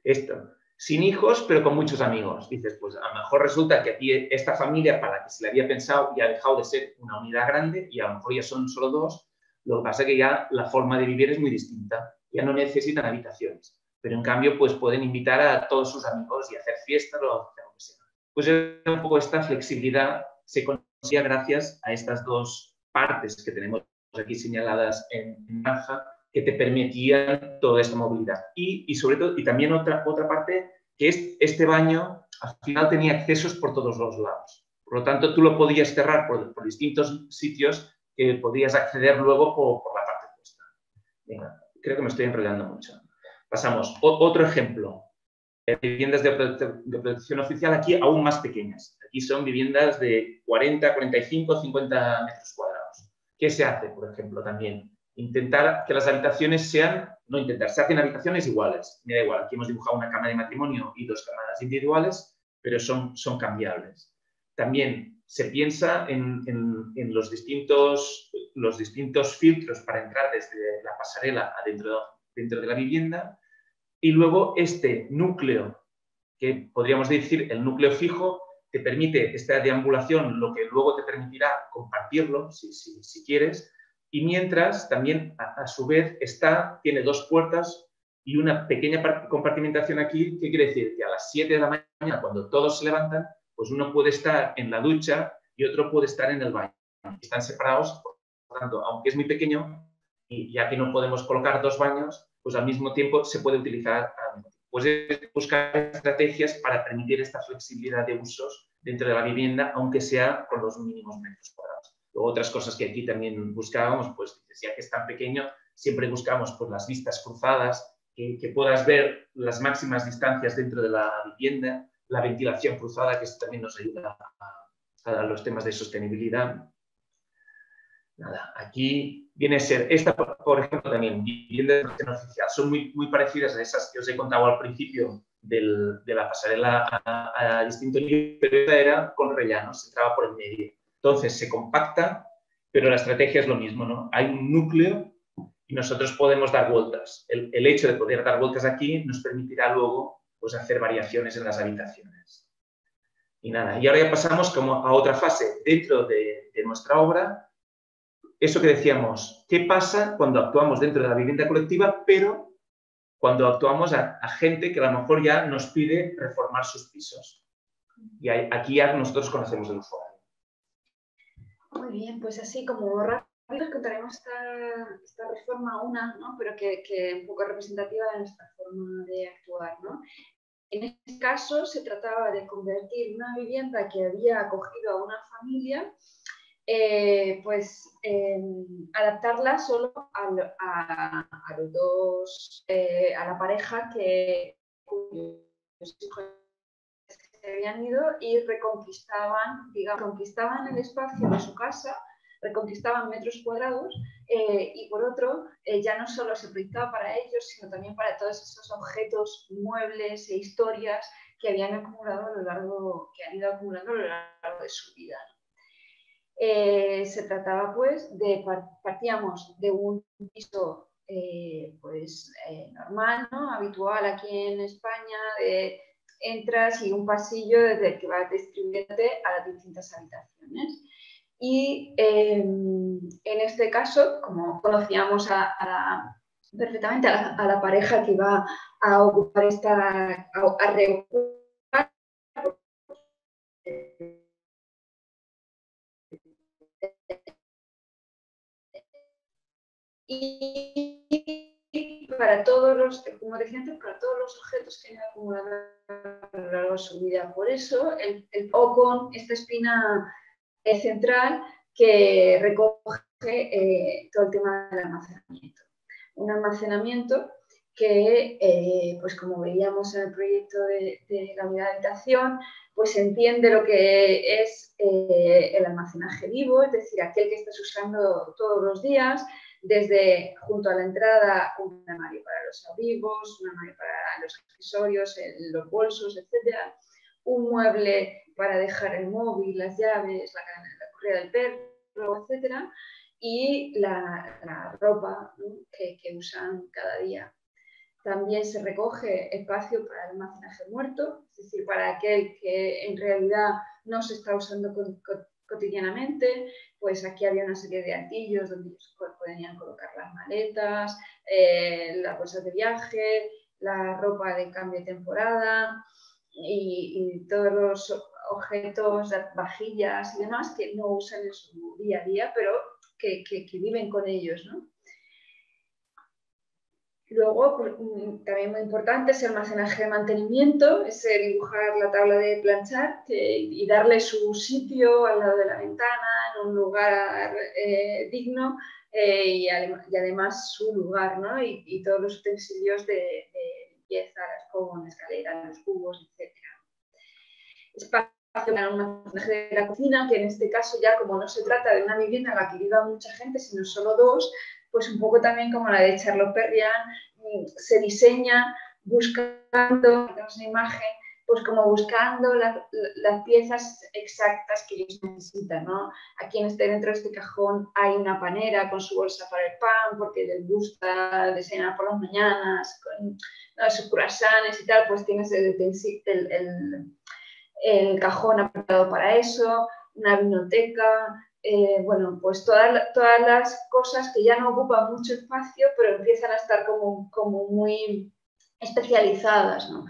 Esto, sin hijos, pero con muchos amigos. Dices, pues a lo mejor resulta que aquí esta familia para la que se le había pensado ya ha dejado de ser una unidad grande y a lo mejor ya son solo 2. Lo que pasa es que ya la forma de vivir es muy distinta. Ya no necesitan habitaciones. Pero en cambio, pues pueden invitar a todos sus amigos y hacer fiestas o hacer lo que sea. Pues un poco esta flexibilidad se consigue gracias a estas 2 partes que tenemos aquí señaladas en naranja, que te permitían toda esta movilidad. Y sobre todo, y también otra parte, que es este baño, al final tenía accesos por todos los lados. Por lo tanto, tú lo podías cerrar por distintos sitios que podías acceder luego por la parte opuesta. Venga, creo que me estoy enrollando mucho. Pasamos. Otro ejemplo. Viviendas de protección oficial aquí aún más pequeñas. Aquí son viviendas de 40, 45, 50 metros cuadrados. ¿Qué se hace, por ejemplo, también? Intentar que las habitaciones sean, no intentar, se hacen habitaciones iguales. Me da igual, aquí hemos dibujado una cama de matrimonio y 2 camas individuales, pero son cambiables. También se piensa en los distintos filtros para entrar desde la pasarela dentro de la vivienda. Y luego este núcleo, que podríamos decir el núcleo fijo, te permite esta deambulación, lo que luego te permitirá compartirlo, si quieres, y mientras también, a su vez, tiene 2 puertas y una pequeña compartimentación aquí, que quiere decir que a las 7 de la mañana, cuando todos se levantan, pues uno puede estar en la ducha y otro puede estar en el baño. Están separados, por tanto, aunque es muy pequeño, y ya que no podemos colocar 2 baños, pues al mismo tiempo se puede utilizar, pues buscar estrategias para permitir esta flexibilidad de usos dentro de la vivienda, aunque sea con los mínimos metros cuadrados. Luego, otras cosas que aquí también buscábamos, pues ya que es tan pequeño, siempre buscamos pues, las vistas cruzadas, que puedas ver las máximas distancias dentro de la vivienda, la ventilación cruzada, que esto también nos ayuda a los temas de sostenibilidad. Nada, aquí viene a ser esta, por ejemplo, también vivienda de protección oficial. Son muy parecidas a esas que os he contado al principio de la pasarela a distinto nivel, pero esta era con rellano, se entraba por el medio. Entonces se compacta, pero la estrategia es lo mismo, ¿no? Hay un núcleo y nosotros podemos dar vueltas. El hecho de poder dar vueltas aquí nos permitirá luego pues, hacer variaciones en las habitaciones. Y nada, y ahora ya pasamos como a otra fase dentro de nuestra obra. Eso que decíamos, ¿qué pasa cuando actuamos dentro de la vivienda colectiva, pero cuando actuamos a gente que a lo mejor ya nos pide reformar sus pisos? Y aquí ya nosotros conocemos el usuario. Muy bien, pues así como rápido contaremos esta reforma ¿no? Pero que un poco representativa de nuestra forma de actuar, ¿no? En este caso se trataba de convertir una vivienda que había acogido a una familia, adaptarla solo a los 2, a la pareja cuyos hijos se habían ido y conquistaban el espacio de su casa, reconquistaban metros cuadrados y por otro ya no solo se proyectaba para ellos, sino también para todos esos objetos, muebles e historias que habían acumulado a lo largo, que han ido acumulando a lo largo de su vida. Se trataba pues partíamos de un piso normal, ¿no? Habitual aquí en España, entras y un pasillo desde el que vas distribuyéndote a las distintas habitaciones. Y en este caso, como conocíamos perfectamente a la pareja que iba a ocupar a reocupar y para todos los, como decía antes, para todos los objetos que han acumulado a lo largo de su vida. Por eso, o con esta espina central que recoge todo el tema del almacenamiento. Un almacenamiento que, pues como veíamos en el proyecto de la unidad de habitación, pues entiende lo que es el almacenaje vivo, es decir, aquel que estás usando todos los días, desde junto a la entrada un armario para los abrigos, un armario para los accesorios, los bolsos, etcétera, un mueble para dejar el móvil, las llaves, la correa del perro, etcétera, y la ropa, ¿no?, que usan cada día. También se recoge espacio para el almacenaje muerto, es decir, para aquel que en realidad no se está usando cotidianamente, pues aquí había una serie de altillos donde ellos podían colocar las maletas, las bolsas de viaje, la ropa de cambio de temporada y todos los objetos, vajillas y demás que no usan en su día a día, pero que viven con ellos, ¿no? Luego, también muy importante es el almacenaje de mantenimiento, es dibujar la tabla de planchar y darle su sitio al lado de la ventana, en un lugar digno y además su lugar, ¿no? Y todos los utensilios de limpieza, la escoba, la escalera, los cubos, etc. Espacio para un almacenaje de la cocina, que en este caso ya como no se trata de una vivienda en la que viva mucha gente, sino solo dos, pues un poco también como la de Charlotte Perriand, se diseña buscando, tenemos una imagen, pues como buscando las piezas exactas que ellos necesitan, ¿no? Aquí dentro de este cajón hay una panera con su bolsa para el pan, porque les gusta desayunar por las mañanas, con sus croissants y tal, pues tienes el cajón apropiado para eso, una biblioteca, bueno, pues todas las cosas que ya no ocupan mucho espacio, pero empiezan a estar como muy especializadas, ¿no?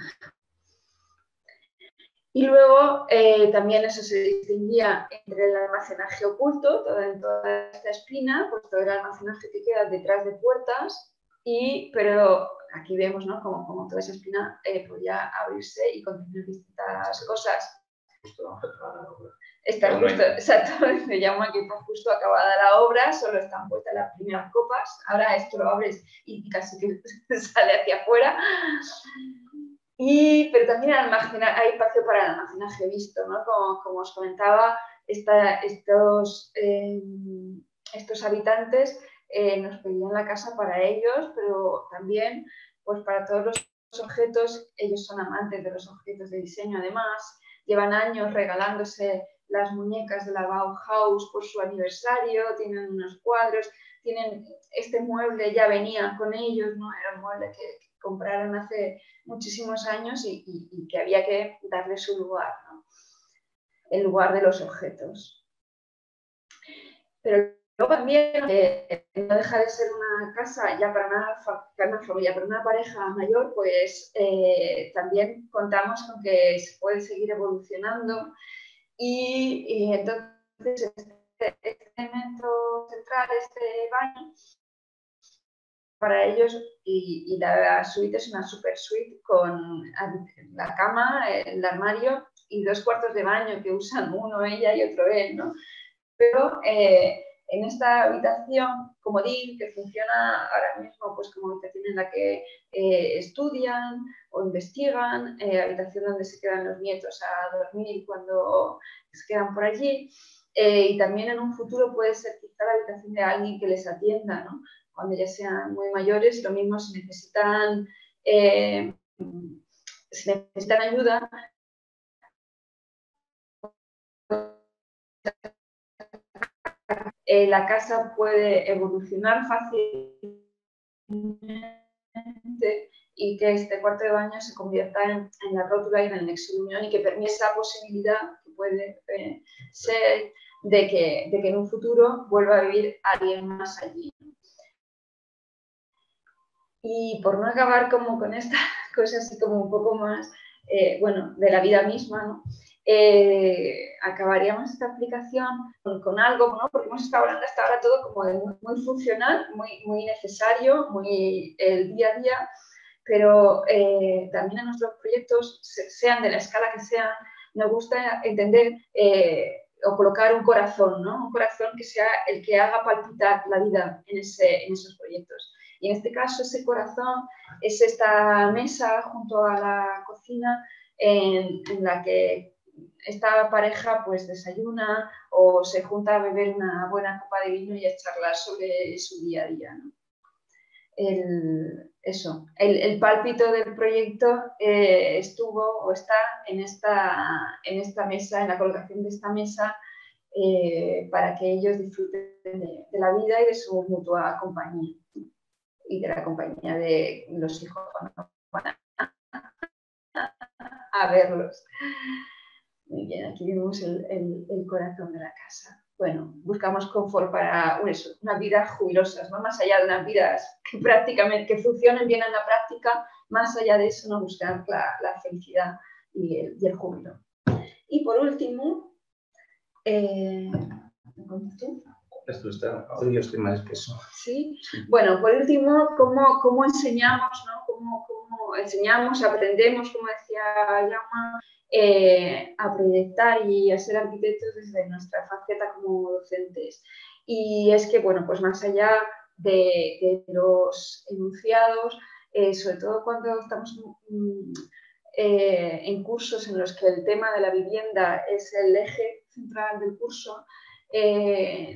Y luego también eso se distinguía entre el almacenaje oculto, en toda esta espina, pues todo el almacenaje que queda detrás de puertas, pero aquí vemos, ¿no?, como toda esa espina podía abrirse y contener distintas cosas. Está justo, exacto, se llama que está justo acabada la obra, solo están puestas las primeras copas, ahora esto lo abres y casi que sale hacia afuera. Pero también hay espacio para el almacenaje visto, ¿no? Como os comentaba, estos habitantes nos pedían la casa para ellos, pero también pues para todos los objetos. Ellos son amantes de los objetos de diseño, además, llevan años regalándose las muñecas de la Bauhaus por su aniversario, tienen unos cuadros, este mueble ya venía con ellos, ¿no? Era un mueble que compraron hace muchísimos años y que había que darle su lugar, ¿no? El lugar de los objetos. Pero luego también no deja de ser una casa ya para una familia, para una pareja mayor, pues también contamos con que se puede seguir evolucionando y entonces este elemento central, este baño, para ellos, y la suite es una super suite con la cama, el armario y 2 cuartos de baño que usan uno ella y otro él, ¿no? Pero en esta habitación comodín que funciona ahora mismo pues como habitación en la que estudian o investigan, habitación donde se quedan los nietos a dormir cuando se quedan por allí, y también en un futuro puede ser quizá la habitación de alguien que les atienda, ¿no? Cuando ya sean muy mayores, lo mismo si necesitan ayuda. La casa puede evolucionar fácilmente y que este cuarto de baño se convierta en la rótula y en el nexo de unión, y que permita esa posibilidad que puede ser de que en un futuro vuelva a vivir alguien más allí. Y por no acabar como con esta cosa así como un poco más, bueno, de la vida misma, ¿no? Acabaríamos esta aplicación con algo, ¿no? Porque hemos estado hablando hasta ahora todo como de muy funcional, muy necesario, muy el día a día, pero también en nuestros proyectos, sean de la escala que sean, nos gusta entender o colocar un corazón, ¿no? Un corazón que sea el que haga palpitar la vida en esos proyectos. Y en este caso ese corazón es esta mesa junto a la cocina en la que esta pareja pues desayuna o se junta a beber una buena copa de vino y a charlar sobre su día a día, ¿no? El pálpito del proyecto estuvo o está en esta mesa, en la colocación de esta mesa, para que ellos disfruten de la vida y de su mutua compañía y de la compañía de los hijos cuando van a verlos. Muy bien, aquí vemos el corazón de la casa. Bueno, buscamos confort para unas vidas jubilosas, ¿no? Más allá de unas vidas que funcionen bien en la práctica, más allá de eso, no buscar la felicidad y el júbilo. Y por último, Esto está, hoy estoy más espeso. ¿Sí? Bueno, por último, ¿cómo enseñamos, ¿no? ¿Cómo enseñamos, aprendemos, como decía Jaume, a proyectar y a ser arquitectos desde nuestra faceta como docentes? Y es que, bueno, pues más allá de los enunciados, sobre todo cuando estamos en cursos en los que el tema de la vivienda es el eje central del curso,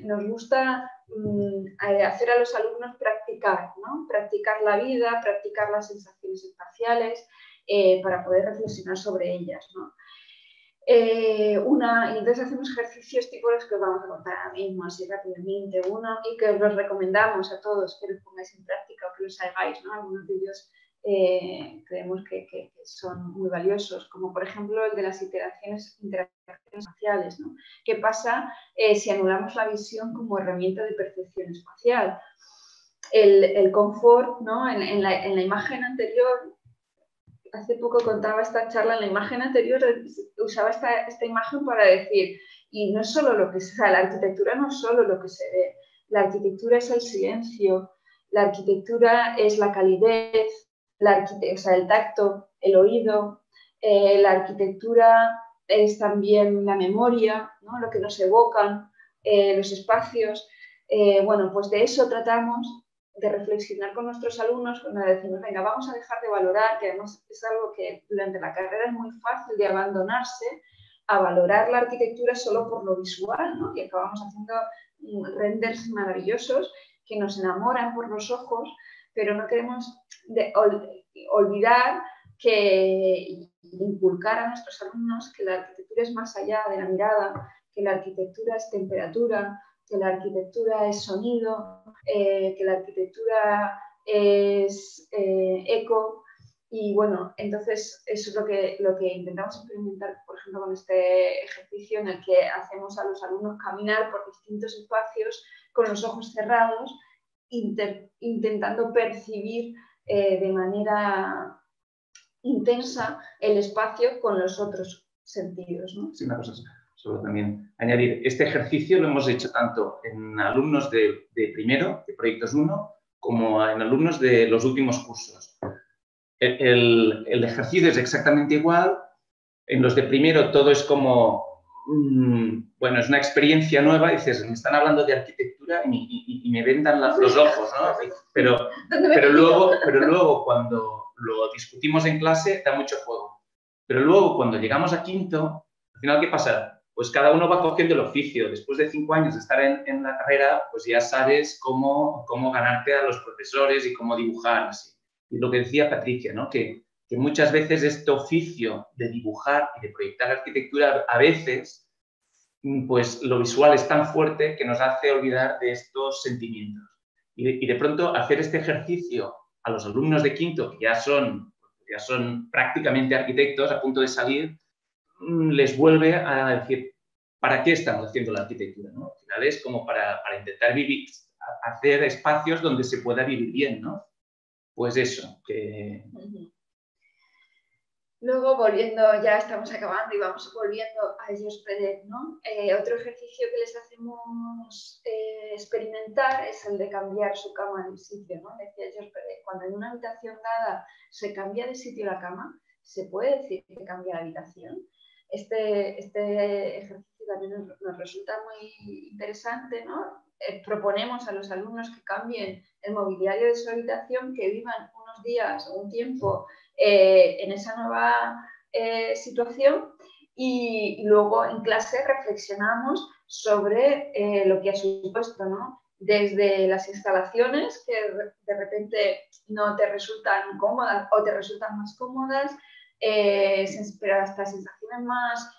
nos gusta hacer a los alumnos practicar, ¿no? Practicar la vida, practicar las sensaciones espaciales para poder reflexionar sobre ellas, ¿no? Y entonces hacemos ejercicios tipo los que os vamos a contar ahora mismo, así rápidamente, y que os los recomendamos a todos que los pongáis en práctica o que los hagáis, ¿no? Algunos de ellos creemos que son muy valiosos, como por ejemplo el de las interacciones espaciales, ¿no? ¿Qué pasa si anulamos la visión como herramienta de percepción espacial? El confort, ¿no? En la imagen anterior, hace poco contaba esta charla, en la imagen anterior usaba esta imagen para decir, y no es solo lo que se ve, la arquitectura no es solo lo que se ve, la arquitectura es el silencio, la arquitectura es la calidez, el tacto, el oído, la arquitectura es también la memoria, ¿no? Lo que nos evocan, los espacios. Bueno, pues de eso tratamos, de reflexionar con nuestros alumnos cuando decimos, venga, vamos a dejar de valorar, que además es algo que durante la carrera es muy fácil de abandonarse, a valorar la arquitectura solo por lo visual, ¿no? Y acabamos haciendo renders maravillosos que nos enamoran por los ojos, pero no queremos olvidar que inculcar a nuestros alumnos que la arquitectura es más allá de la mirada, que la arquitectura es temperatura, que la arquitectura es sonido, que la arquitectura es eco. Y bueno, entonces eso es lo que intentamos implementar, por ejemplo, con este ejercicio en el que hacemos a los alumnos caminar por distintos espacios con los ojos cerrados, intentando percibir de manera intensa el espacio con los otros sentidos, ¿no? Sí, una cosa solo también añadir. Este ejercicio lo hemos hecho tanto en alumnos de primero, de Proyectos 1, como en alumnos de los últimos cursos. El ejercicio es exactamente igual. En los de primero todo es como, bueno, es una experiencia nueva. Dices, me están hablando de arquitectura y me vendan los ojos, ¿no? Pero luego cuando lo discutimos en clase da mucho juego. Pero luego cuando llegamos a quinto, al final, ¿qué pasa? Pues cada uno va cogiendo el oficio. Después de 5 años de estar en la carrera, pues ya sabes cómo ganarte a los profesores y cómo dibujar. Así. Y lo que decía Patricia, ¿no? Que muchas veces este oficio de dibujar y de proyectar arquitectura, a veces, pues lo visual es tan fuerte que nos hace olvidar de estos sentimientos. Y de pronto hacer este ejercicio a los alumnos de quinto, que ya son prácticamente arquitectos a punto de salir, les vuelve a decir, ¿para qué estamos haciendo la arquitectura? ¿No? Al final es como para intentar vivir, hacer espacios donde se pueda vivir bien, ¿no? Pues eso, que... Luego, volviendo, ya estamos acabando y vamos volviendo a ellos, ¿no? Otro ejercicio que les hacemos experimentar es el de cambiar su cama de sitio, ¿no? Decía ellos, cuando en una habitación dada se cambia de sitio la cama, ¿se puede decir que cambia la habitación? Este ejercicio también nos resulta muy interesante, ¿no? Proponemos a los alumnos que cambien el mobiliario de su habitación, que vivan unos días o un tiempo en esa nueva situación y luego en clase reflexionamos sobre lo que ha supuesto, ¿no? Desde las instalaciones que de repente no te resultan cómodas o te resultan más cómodas, pero hasta sensaciones más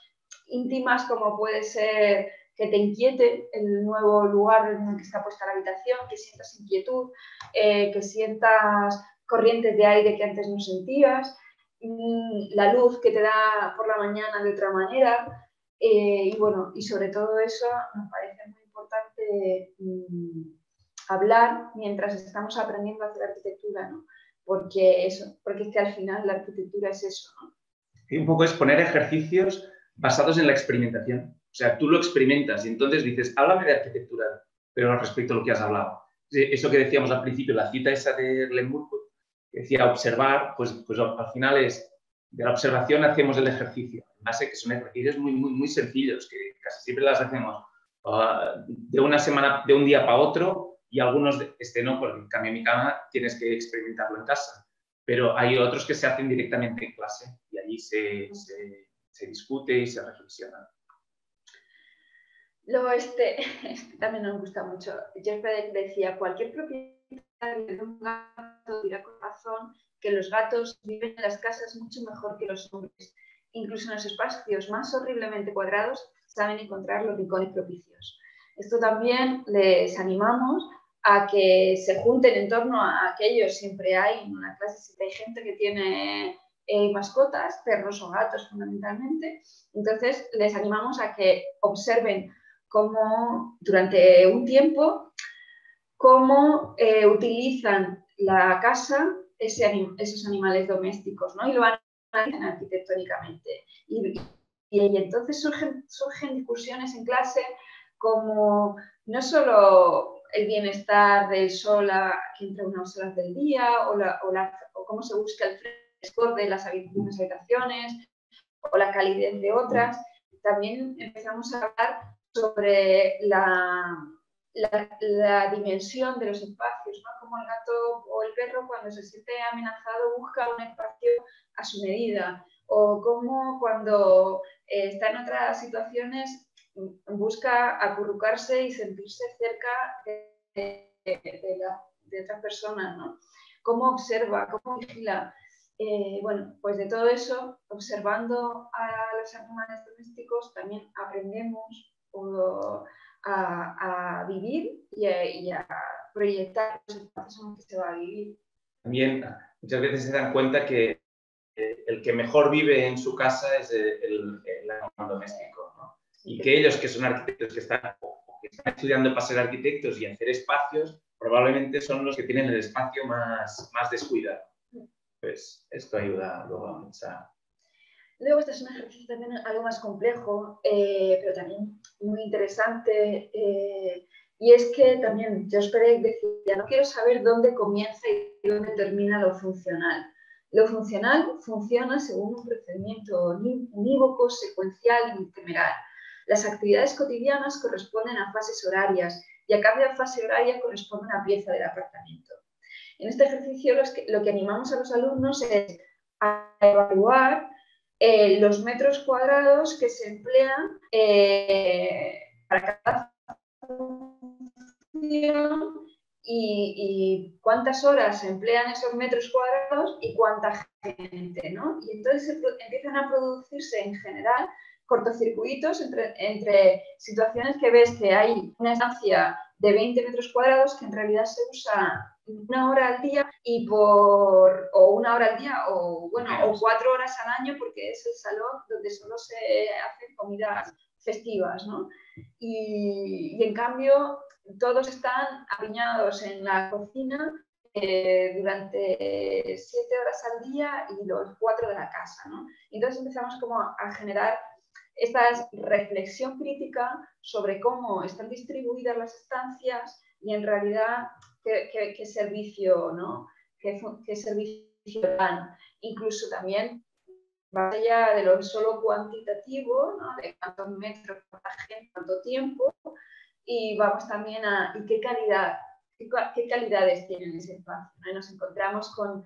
íntimas como puede ser que te inquiete el nuevo lugar en el que está puesta la habitación, que sientas inquietud, que sientas corrientes de aire que antes no sentías, la luz que te da por la mañana de otra manera, y bueno, y sobre todo eso me parece muy importante hablar mientras estamos aprendiendo a hacer arquitectura, ¿no? Porque es que al final la arquitectura es eso, ¿no? Y un poco es poner ejercicios basados en la experimentación. O sea, tú lo experimentas y entonces dices, háblame de arquitectura, pero respecto a lo que has hablado. Eso que decíamos al principio, la cita esa de Lemurco, que decía observar, pues al final es, de la observación hacemos el ejercicio. En base que son ejercicios muy sencillos, que casi siempre las hacemos de una semana, de un día para otro, y algunos, no, porque en cambio en mi cama tienes que experimentarlo en casa. Pero hay otros que se hacen directamente en clase y allí se discute y se reflexiona. Luego este también nos gusta mucho. Jeff Beck decía, cualquier propietario de un gato dirá con razón que los gatos viven en las casas mucho mejor que los hombres. Incluso en los espacios más horriblemente cuadrados saben encontrar los rincones propicios. Esto también les animamos a que se junten en torno a aquellos. Siempre hay en una clase, siempre hay gente que tiene mascotas, perros o gatos fundamentalmente. Entonces les animamos a que observen cómo durante un tiempo, cómo utilizan la casa esos animales domésticos, ¿no? Y lo analizan arquitectónicamente. Y entonces surgen discusiones en clase como no solo el bienestar del sol que entra unas horas del día o cómo se busca el frescor de unas habitaciones o la calidez de otras. También empezamos a hablar sobre la dimensión de los espacios, ¿no? Como el gato o el perro cuando se siente amenazado busca un espacio a su medida, o como cuando está en otras situaciones busca acurrucarse y sentirse cerca de otras personas, ¿no? Cómo observa, cómo vigila. Bueno, pues de todo eso, observando a los animales domésticos, también aprendemos a vivir y a proyectar los espacios en los que se va a vivir. También muchas veces se dan cuenta que el que mejor vive en su casa es el animal doméstico, ¿no? Y que ellos, que son arquitectos, que están estudiando para ser arquitectos y hacer espacios, probablemente son los que tienen el espacio más descuidado. Pues esto ayuda luego a mucha... Luego este es un ejercicio también algo más complejo, pero también muy interesante, y es que también George Perec decía, no quiero saber dónde comienza y dónde termina lo funcional. Lo funcional funciona según un procedimiento unívoco, secuencial y bicameral. Las actividades cotidianas corresponden a fases horarias y a cada fase horaria corresponde a una pieza del apartamento. En este ejercicio lo que animamos a los alumnos es a evaluar los metros cuadrados que se emplean para cada función y cuántas horas se emplean esos metros cuadrados y cuánta gente, ¿no? Y entonces empiezan a producirse en general cortocircuitos entre situaciones que ves que hay una estancia de 20 metros cuadrados que en realidad se usa una hora al día o una hora al día o 4 horas al año porque es el salón donde solo se hacen comidas festivas, ¿no? Y en cambio todos están apiñados en la cocina durante 7 horas al día y los 4 de la casa, ¿no? Entonces empezamos como a generar esta reflexión crítica sobre cómo están distribuidas las estancias y en realidad qué servicio, ¿no? ¿Qué servicio dan? Incluso también más allá de lo solo cuantitativo, ¿no? De cuántos metros, cuánta gente, cuánto tiempo, y vamos también a ¿y qué calidad qué calidades tienen ese espacio, ¿no? Y nos encontramos con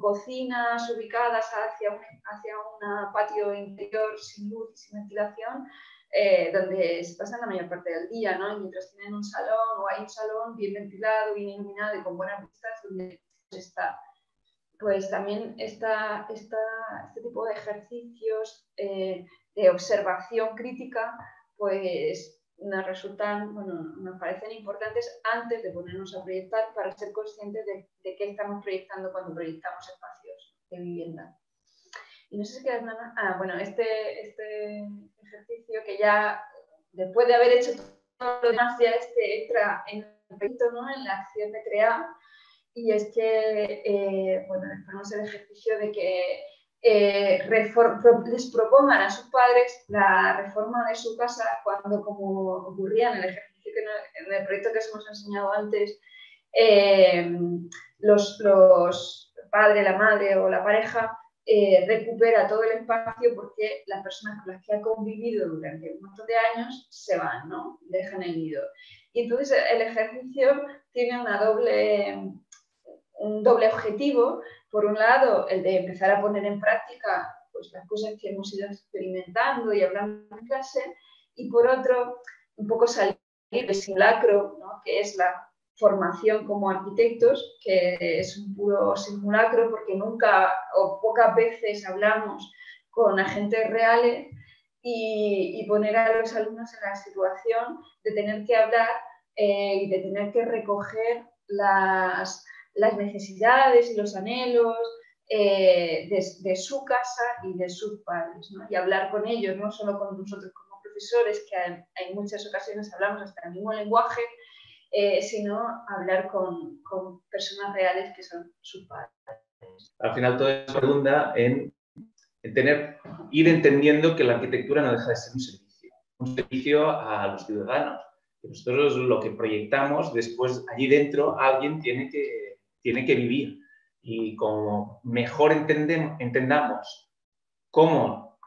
cocinas ubicadas hacia un patio interior sin luz y sin ventilación, donde se pasan la mayor parte del día, ¿no? Y mientras tienen un salón, o hay un salón bien ventilado, bien iluminado y con buenas vistas, donde está. Pues también este tipo de ejercicios de observación crítica, pues nos resultan, bueno, nos parecen importantes antes de ponernos a proyectar, para ser conscientes de qué estamos proyectando cuando proyectamos espacios de vivienda. Y no sé si quedas nada. Bueno, este ejercicio, que ya después de haber hecho todo lo demás, ya entra en el proyecto, ¿no? En la acción de crear. Y es que, bueno, hacemos el ejercicio de que les propongan a sus padres la reforma de su casa, cuando, como ocurría en el ejercicio, en el proyecto que os hemos enseñado antes, los padres, la madre o la pareja recupera todo el espacio, porque las personas con las que ha convivido durante un montón de años se van, ¿no? Dejan el nido. Y entonces el ejercicio tiene un doble objetivo. Por un lado, el de empezar a poner en práctica, pues, las cosas que hemos ido experimentando y hablando en clase, y por otro, un poco salir del simulacro, ¿no? Que es la formación como arquitectos, que es un puro simulacro, porque nunca o pocas veces hablamos con agentes reales, y poner a los alumnos en la situación de tener que hablar y de tener que recoger las necesidades y los anhelos de su casa y de sus padres, ¿no? Y hablar con ellos, no solo con nosotros como profesores, que en muchas ocasiones hablamos hasta el mismo lenguaje, sino hablar con personas reales que son sus padres. Al final todo eso redunda en ir entendiendo que la arquitectura no deja de ser un servicio a los ciudadanos. Que nosotros lo que proyectamos, después allí dentro alguien tiene que vivir. Y como mejor entendamos cómo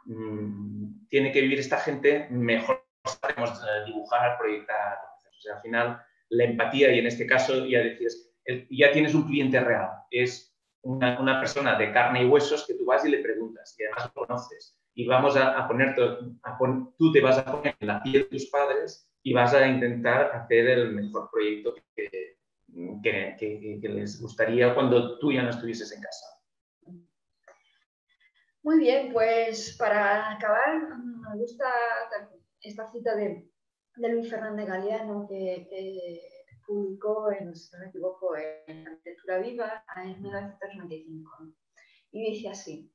tiene que vivir esta gente, mejor sabemos dibujar, proyectar. O sea, al final, la empatía, y en este caso ya decías, ya tienes un cliente real. Es una persona de carne y huesos que tú vas y le preguntas, y además lo conoces. Y vamos tú te vas a poner en la piel de tus padres y vas a intentar hacer el mejor proyecto que les gustaría cuando tú ya no estuvieses en casa. Muy bien, pues para acabar, me gusta esta cita de Luis Fernández Galiano, que publicó, si no me equivoco, en Arquitectura Viva en 1995. Y dice así: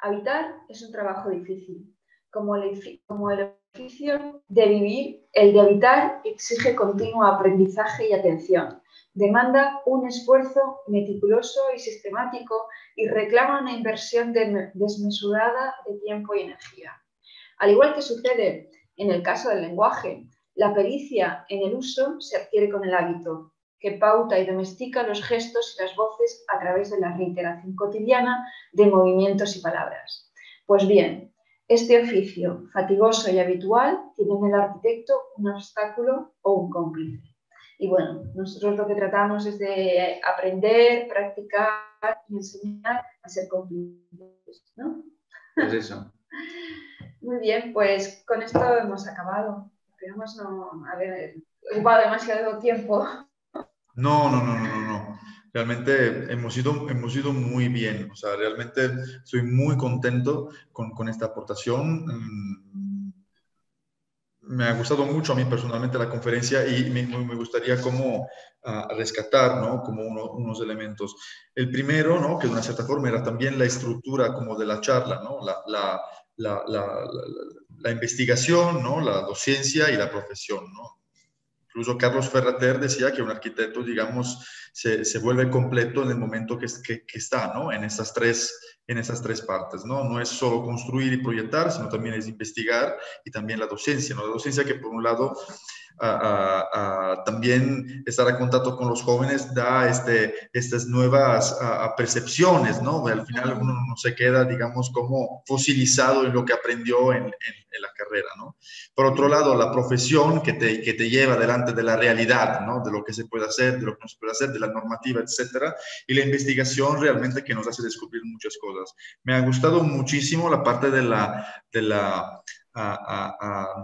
habitar es un trabajo difícil. Como el oficio de vivir, el de habitar exige continuo aprendizaje y atención. Demanda un esfuerzo meticuloso y sistemático, y reclama una inversión desmesurada de tiempo y energía. Al igual que sucede en el caso del lenguaje, la pericia en el uso se adquiere con el hábito, que pauta y domestica los gestos y las voces a través de la reiteración cotidiana de movimientos y palabras. Pues bien, este oficio fatigoso y habitual tiene en el arquitecto un obstáculo o un cómplice. Y bueno, nosotros lo que tratamos es de aprender, practicar y enseñar a ser cómplices, ¿no? Pues eso. Muy bien, pues con esto hemos acabado. Esperamos no haber ocupado demasiado tiempo. No. Realmente hemos ido muy bien. O sea, realmente estoy muy contento con esta aportación. Me ha gustado mucho a mí personalmente la conferencia, y me gustaría como rescatar, ¿no? Como unos elementos. El primero, ¿no? Que de una cierta forma era también la estructura como de la charla, ¿no? La investigación, ¿no? La docencia y la profesión, ¿no? Incluso Carlos Ferrater decía que un arquitecto, digamos, se vuelve completo en el momento que está, ¿no? En esas tres partes, ¿no? No es solo construir y proyectar, sino también es investigar, y también la docencia, ¿no? La docencia, que por un lado también estar en contacto con los jóvenes da estas nuevas percepciones, ¿no? Al final uno no se queda, digamos, como fosilizado en lo que aprendió en la carrera, ¿no? Por otro lado, la profesión que te lleva delante de la realidad, ¿no? De lo que se puede hacer, de lo que no se puede hacer, de la normativa, etcétera, y la investigación realmente que nos hace descubrir muchas cosas. Me ha gustado muchísimo la parte de la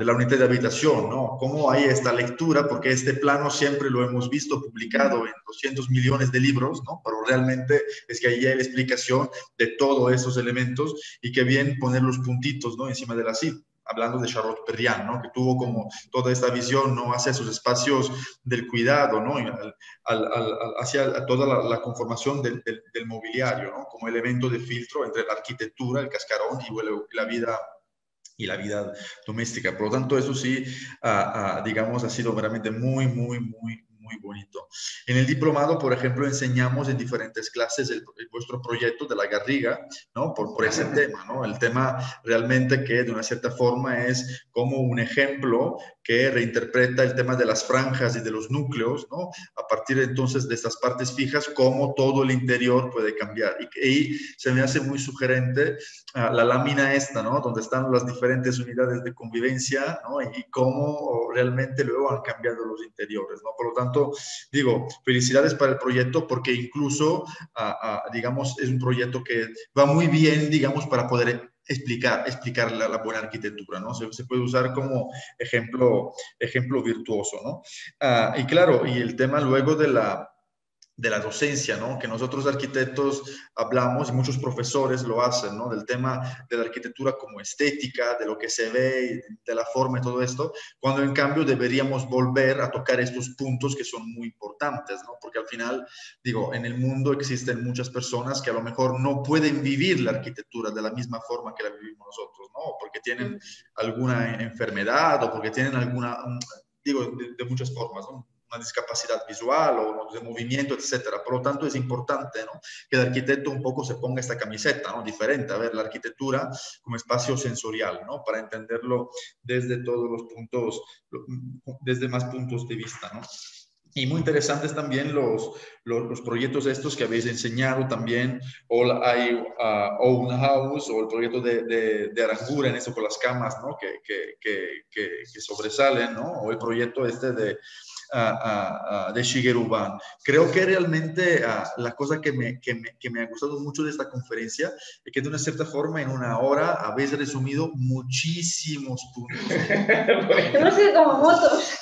unidad de habitación, ¿no? Cómo hay esta lectura, porque este plano siempre lo hemos visto publicado en 200 millones de libros, ¿no? Pero realmente es que ahí hay la explicación de todos esos elementos y que bien poner los puntitos, ¿no? Encima de la I. Hablando de Charlotte Perriand, ¿no? Que tuvo como toda esta visión, ¿no? Hacia esos espacios del cuidado, ¿no? Hacia toda la conformación del mobiliario, ¿no? Como elemento de filtro entre la arquitectura, el cascarón y la vida doméstica. Por lo tanto, eso sí, digamos, ha sido realmente muy, muy, muy, muy bonito. En el diplomado, por ejemplo, enseñamos en diferentes clases vuestro proyecto de la Garriga, ¿no? Por ese tema, ¿no? El tema realmente que de una cierta forma es como un ejemplo que reinterpreta el tema de las franjas y de los núcleos, ¿no? A partir entonces de estas partes fijas, cómo todo el interior puede cambiar. Y se me hace muy sugerente la lámina esta, ¿no? Donde están las diferentes unidades de convivencia, ¿no? Y cómo realmente luego han cambiado los interiores, ¿no? Por lo tanto, digo, felicidades para el proyecto porque incluso, digamos, es un proyecto que va muy bien, digamos, para poder explicar la buena arquitectura, ¿no? Se puede usar como ejemplo virtuoso, ¿no? Y claro, y el tema luego de la docencia, ¿no? Que nosotros arquitectos hablamos y muchos profesores lo hacen, ¿no? Del tema de la arquitectura como estética, de lo que se ve, de la forma y todo esto, cuando en cambio deberíamos volver a tocar estos puntos que son muy importantes, ¿no? Porque al final, digo, en el mundo existen muchas personas que a lo mejor no pueden vivir la arquitectura de la misma forma que la vivimos nosotros, ¿no? Porque tienen alguna enfermedad o porque tienen alguna, digo, de muchas formas, ¿no? Una discapacidad visual o de movimiento, etcétera. Por lo tanto, es importante, ¿no? Que el arquitecto un poco se ponga esta camiseta, ¿no? Diferente, a ver, la arquitectura como espacio sensorial, ¿no? Para entenderlo desde todos los puntos, desde más puntos de vista, ¿no? Y muy interesantes también los proyectos estos que habéis enseñado también, hay Own House o el proyecto de Aranguren, eso con las camas, ¿no? Que sobresalen, ¿no? O el proyecto este de Shigeru Ban. Creo que realmente la cosa que me ha gustado mucho de esta conferencia es que de una cierta forma en una hora habéis resumido muchísimos puntos. Hemos sido como motos.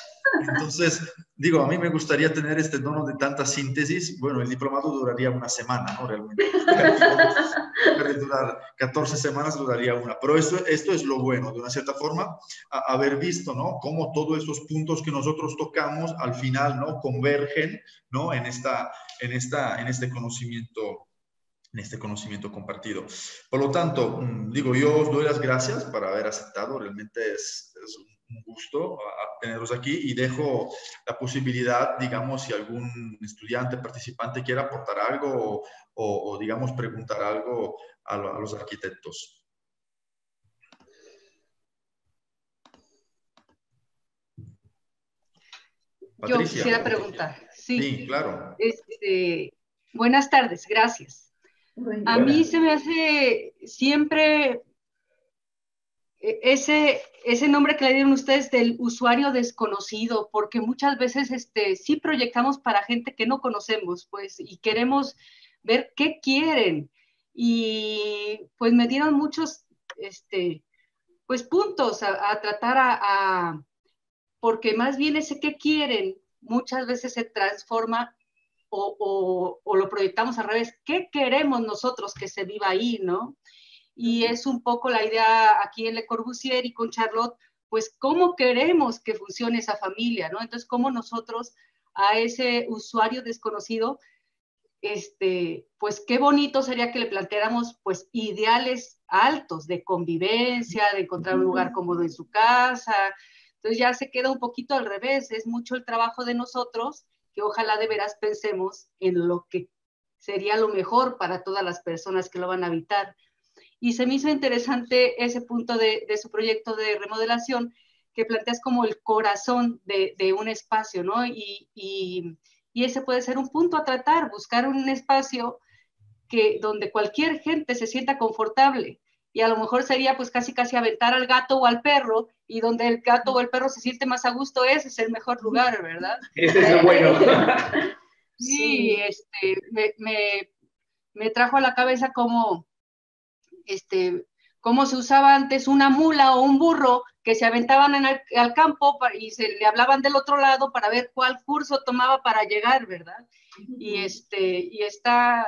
Entonces, digo, a mí me gustaría tener este dono de tanta síntesis. Bueno, el diplomado duraría una semana, ¿no? Realmente. En vez de durar 14 semanas, duraría una. Pero esto es lo bueno, de una cierta forma, haber visto, ¿no? Cómo todos estos puntos que nosotros tocamos, al final, ¿no? Convergen, ¿no? En este conocimiento compartido. Por lo tanto, digo, yo os doy las gracias por haber aceptado. Realmente es un gusto teneros aquí y dejo la posibilidad, digamos, si algún estudiante, participante quiere aportar algo o digamos, preguntar algo a los arquitectos. Yo quisiera preguntar. Sí, sí, claro. Buenas tardes, gracias. A mí se me hace siempre ese nombre que le dieron ustedes del usuario desconocido, porque muchas veces sí proyectamos para gente que no conocemos, pues, y queremos ver qué quieren. Y pues me dieron muchos pues puntos a tratar porque más bien ese qué quieren muchas veces se transforma o lo proyectamos al revés. ¿Qué queremos nosotros que se viva ahí, no? Y es un poco la idea aquí en Le Corbusier y con Charlotte, pues cómo queremos que funcione esa familia, ¿no? Entonces, cómo nosotros a ese usuario desconocido, pues qué bonito sería que le planteáramos pues ideales altos de convivencia, de encontrar un lugar cómodo en su casa. Entonces ya se queda un poquito al revés, es mucho el trabajo de nosotros, que ojalá de veras pensemos en lo que sería lo mejor para todas las personas que lo van a habitar. Y se me hizo interesante ese punto de su proyecto de remodelación, que planteas como el corazón de un espacio, ¿no? Y ese puede ser un punto a tratar, buscar un espacio donde cualquier gente se sienta confortable. Y a lo mejor sería pues casi aventar al gato o al perro, y donde el gato o el perro se siente más a gusto, ese es el mejor lugar, ¿verdad? Ese es lo bueno. Sí, me trajo a la cabeza cómo se usaba antes una mula o un burro que se aventaban al campo y se le hablaban del otro lado para ver cuál curso tomaba para llegar, ¿verdad? Y está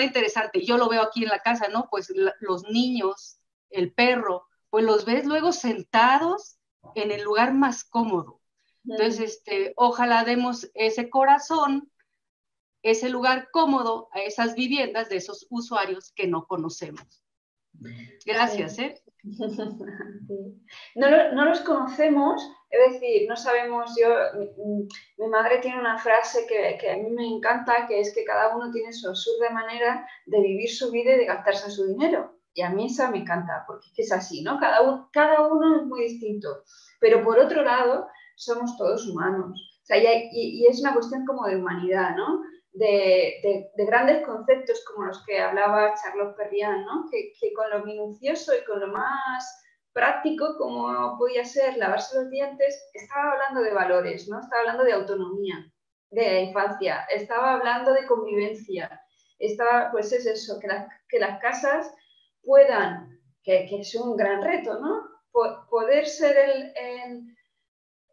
interesante. Yo lo veo aquí en la casa, ¿no? Pues los niños, el perro, pues los ves luego sentados en el lugar más cómodo. Entonces, ojalá demos ese corazón, ese lugar cómodo a esas viviendas de esos usuarios que no conocemos. Gracias, sí. No los conocemos, es decir, no sabemos. Mi madre tiene una frase que a mí me encanta, que es que cada uno tiene su absurda manera de vivir su vida y de gastarse su dinero. Y a mí esa me encanta, porque es así, ¿no? Cada uno es muy distinto. Pero por otro lado, somos todos humanos. O sea, y es una cuestión como de humanidad, ¿no? De grandes conceptos como los que hablaba Charlotte Perriand, ¿no? Que con lo minucioso y con lo más práctico, como podía ser lavarse los dientes, estaba hablando de valores, ¿no? Estaba hablando de autonomía, de la infancia, estaba hablando de convivencia, pues es eso, que las casas puedan, que es un gran reto, ¿no? Poder ser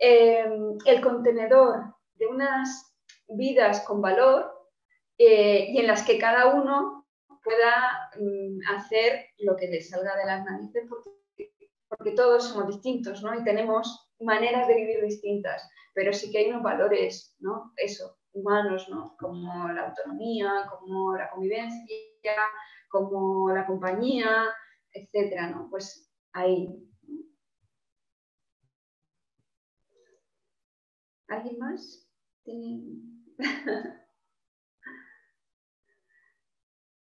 el contenedor de unas vidas con valor, y en las que cada uno pueda hacer lo que le salga de las narices, porque todos somos distintos, ¿no? Y tenemos maneras de vivir distintas, pero sí que hay unos valores, ¿no? Eso, humanos, ¿no? Como la autonomía, como la convivencia, como la compañía, etcétera, ¿no? Pues ahí. ¿Alguien más?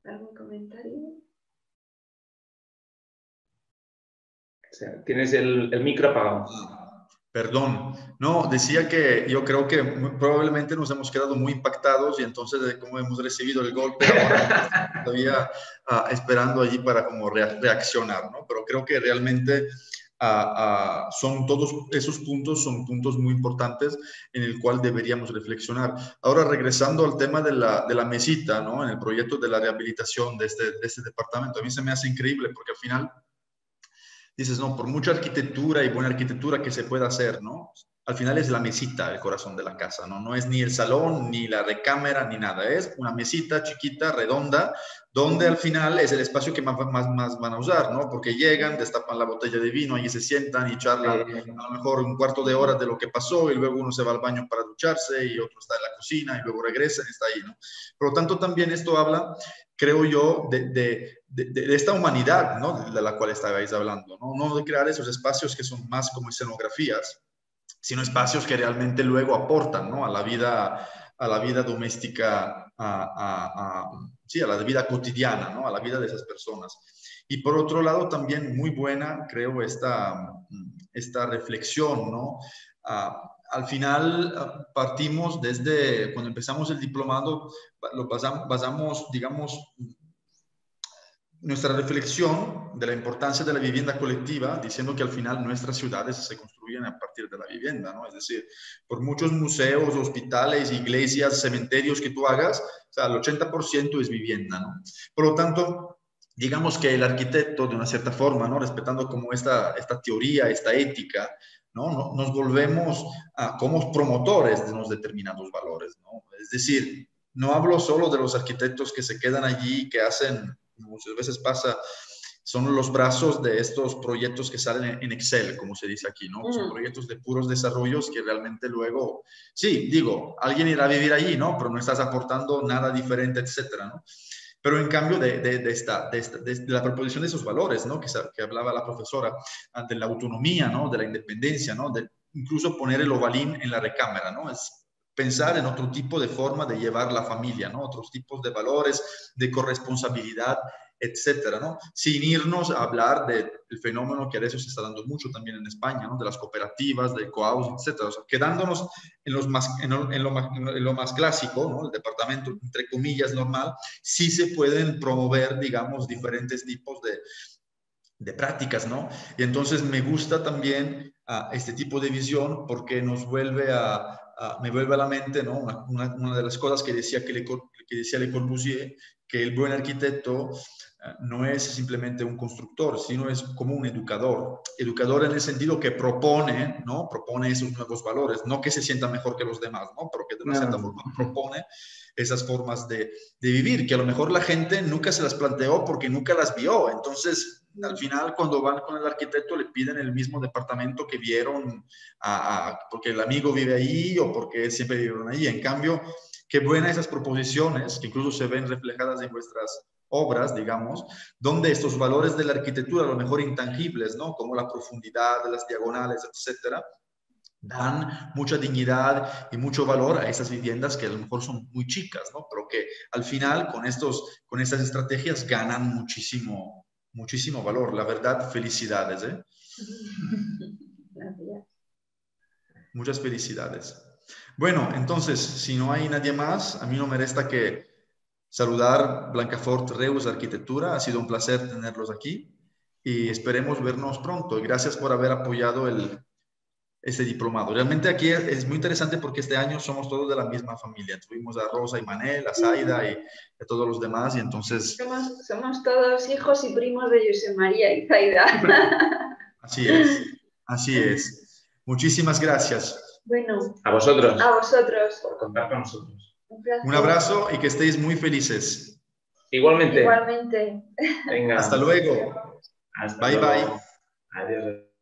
¿Algún comentario? O sea, tienes el micro apagado. Perdón, no, decía que yo creo que probablemente nos hemos quedado muy impactados y entonces de cómo hemos recibido el golpe, ahora todavía esperando allí para como reaccionar, ¿no? Pero creo que realmente son todos esos puntos, son puntos muy importantes en el cual deberíamos reflexionar. Ahora, regresando al tema de la mesita, ¿no? En el proyecto de la rehabilitación de este departamento, a mí se me hace increíble porque al final dices, no, por mucha arquitectura y buena arquitectura que se pueda hacer, ¿no? Al final es la mesita el corazón de la casa, ¿no? No es ni el salón, ni la recámara, ni nada. Es una mesita chiquita, redonda, donde al final es el espacio que más van a usar, ¿no? Porque llegan, destapan la botella de vino, y se sientan y charlan a lo mejor un cuarto de hora de lo que pasó, y luego uno se va al baño para ducharse, y otro está en la cocina, y luego regresa y está ahí, ¿no? Por lo tanto, también esto habla, creo yo, de esta humanidad, ¿no? De la cual estabais hablando, ¿no? No de crear esos espacios que son más como escenografías, sino espacios que realmente luego aportan, ¿no? a la vida doméstica, sí, a la vida cotidiana, ¿no? A la vida de esas personas. Y por otro lado, también muy buena, creo, esta reflexión, ¿no? Al final partimos desde, cuando empezamos el diplomado, lo basamos, digamos, nuestra reflexión de la importancia de la vivienda colectiva, diciendo que al final nuestras ciudades se construyen a partir de la vivienda, ¿no? Es decir, por muchos museos, hospitales, iglesias, cementerios que tú hagas, o sea, el 80% es vivienda, ¿no? Por lo tanto, digamos que el arquitecto, de una cierta forma, ¿no? Respetando como esta teoría, esta ética, ¿no? Nos volvemos como promotores de unos determinados valores, ¿no? Es decir, no hablo solo de los arquitectos que se quedan allí, que hacen, muchas veces pasa, son los brazos de estos proyectos que salen en Excel, como se dice aquí, ¿no? Son proyectos de puros desarrollos que realmente luego, sí, digo, alguien irá a vivir allí, ¿no? Pero no estás aportando nada diferente, etcétera, ¿no? Pero en cambio de la proposición de esos valores, ¿no? Que hablaba la profesora, de la autonomía, ¿no? De la independencia, ¿no? De incluso poner el ovalín en la recámara, ¿no? pensar en otro tipo de forma de llevar la familia, ¿no? Otros tipos de valores, de corresponsabilidad, etcétera, ¿no? Sin irnos a hablar del fenómeno que a veces se está dando mucho también en España, ¿no? De las cooperativas, del cohousing, etcétera. O sea, quedándonos en lo más clásico, ¿no? El departamento, entre comillas, normal, sí se pueden promover, digamos, diferentes tipos de prácticas, ¿no? Y entonces me gusta también este tipo de visión porque nos vuelve me vuelve a la mente, ¿no? Una de las cosas que decía Le Corbusier, que el buen arquitecto no es simplemente un constructor, sino es como un educador. Educador en el sentido que propone, ¿no? Propone esos nuevos valores, no que se sienta mejor que los demás, ¿no? Pero que de una cierta forma propone esas formas de vivir, que a lo mejor la gente nunca se las planteó porque nunca las vio. Entonces, al final, cuando van con el arquitecto, le piden el mismo departamento que vieron porque el amigo vive ahí o porque siempre vivieron ahí. En cambio, qué buenas esas proposiciones, que incluso se ven reflejadas en vuestras obras, digamos, donde estos valores de la arquitectura, a lo mejor intangibles, ¿no? Como la profundidad de las diagonales, etcétera, dan mucha dignidad y mucho valor a esas viviendas que a lo mejor son muy chicas, ¿no? Pero que al final con estas estrategias ganan muchísimo, muchísimo valor. La verdad, felicidades, ¿eh? Gracias. Muchas felicidades. Bueno, entonces, si no hay nadie más, a mí no me resta que saludar Blancafort Reus Arquitectura. Ha sido un placer tenerlos aquí y esperemos vernos pronto. Y gracias por haber apoyado este diplomado. Realmente aquí es muy interesante porque este año somos todos de la misma familia. Tuvimos a Rosa y Manel, a Zaida y a todos los demás y entonces... Somos todos hijos y primos de José María y Zaida. Así es, así es. Muchísimas gracias. Bueno, A vosotros. a vosotros. Por contar con nosotros. Un abrazo y que estéis muy felices. Igualmente. Igualmente. Venga. Hasta luego. Hasta Bye, luego. bye. Adiós.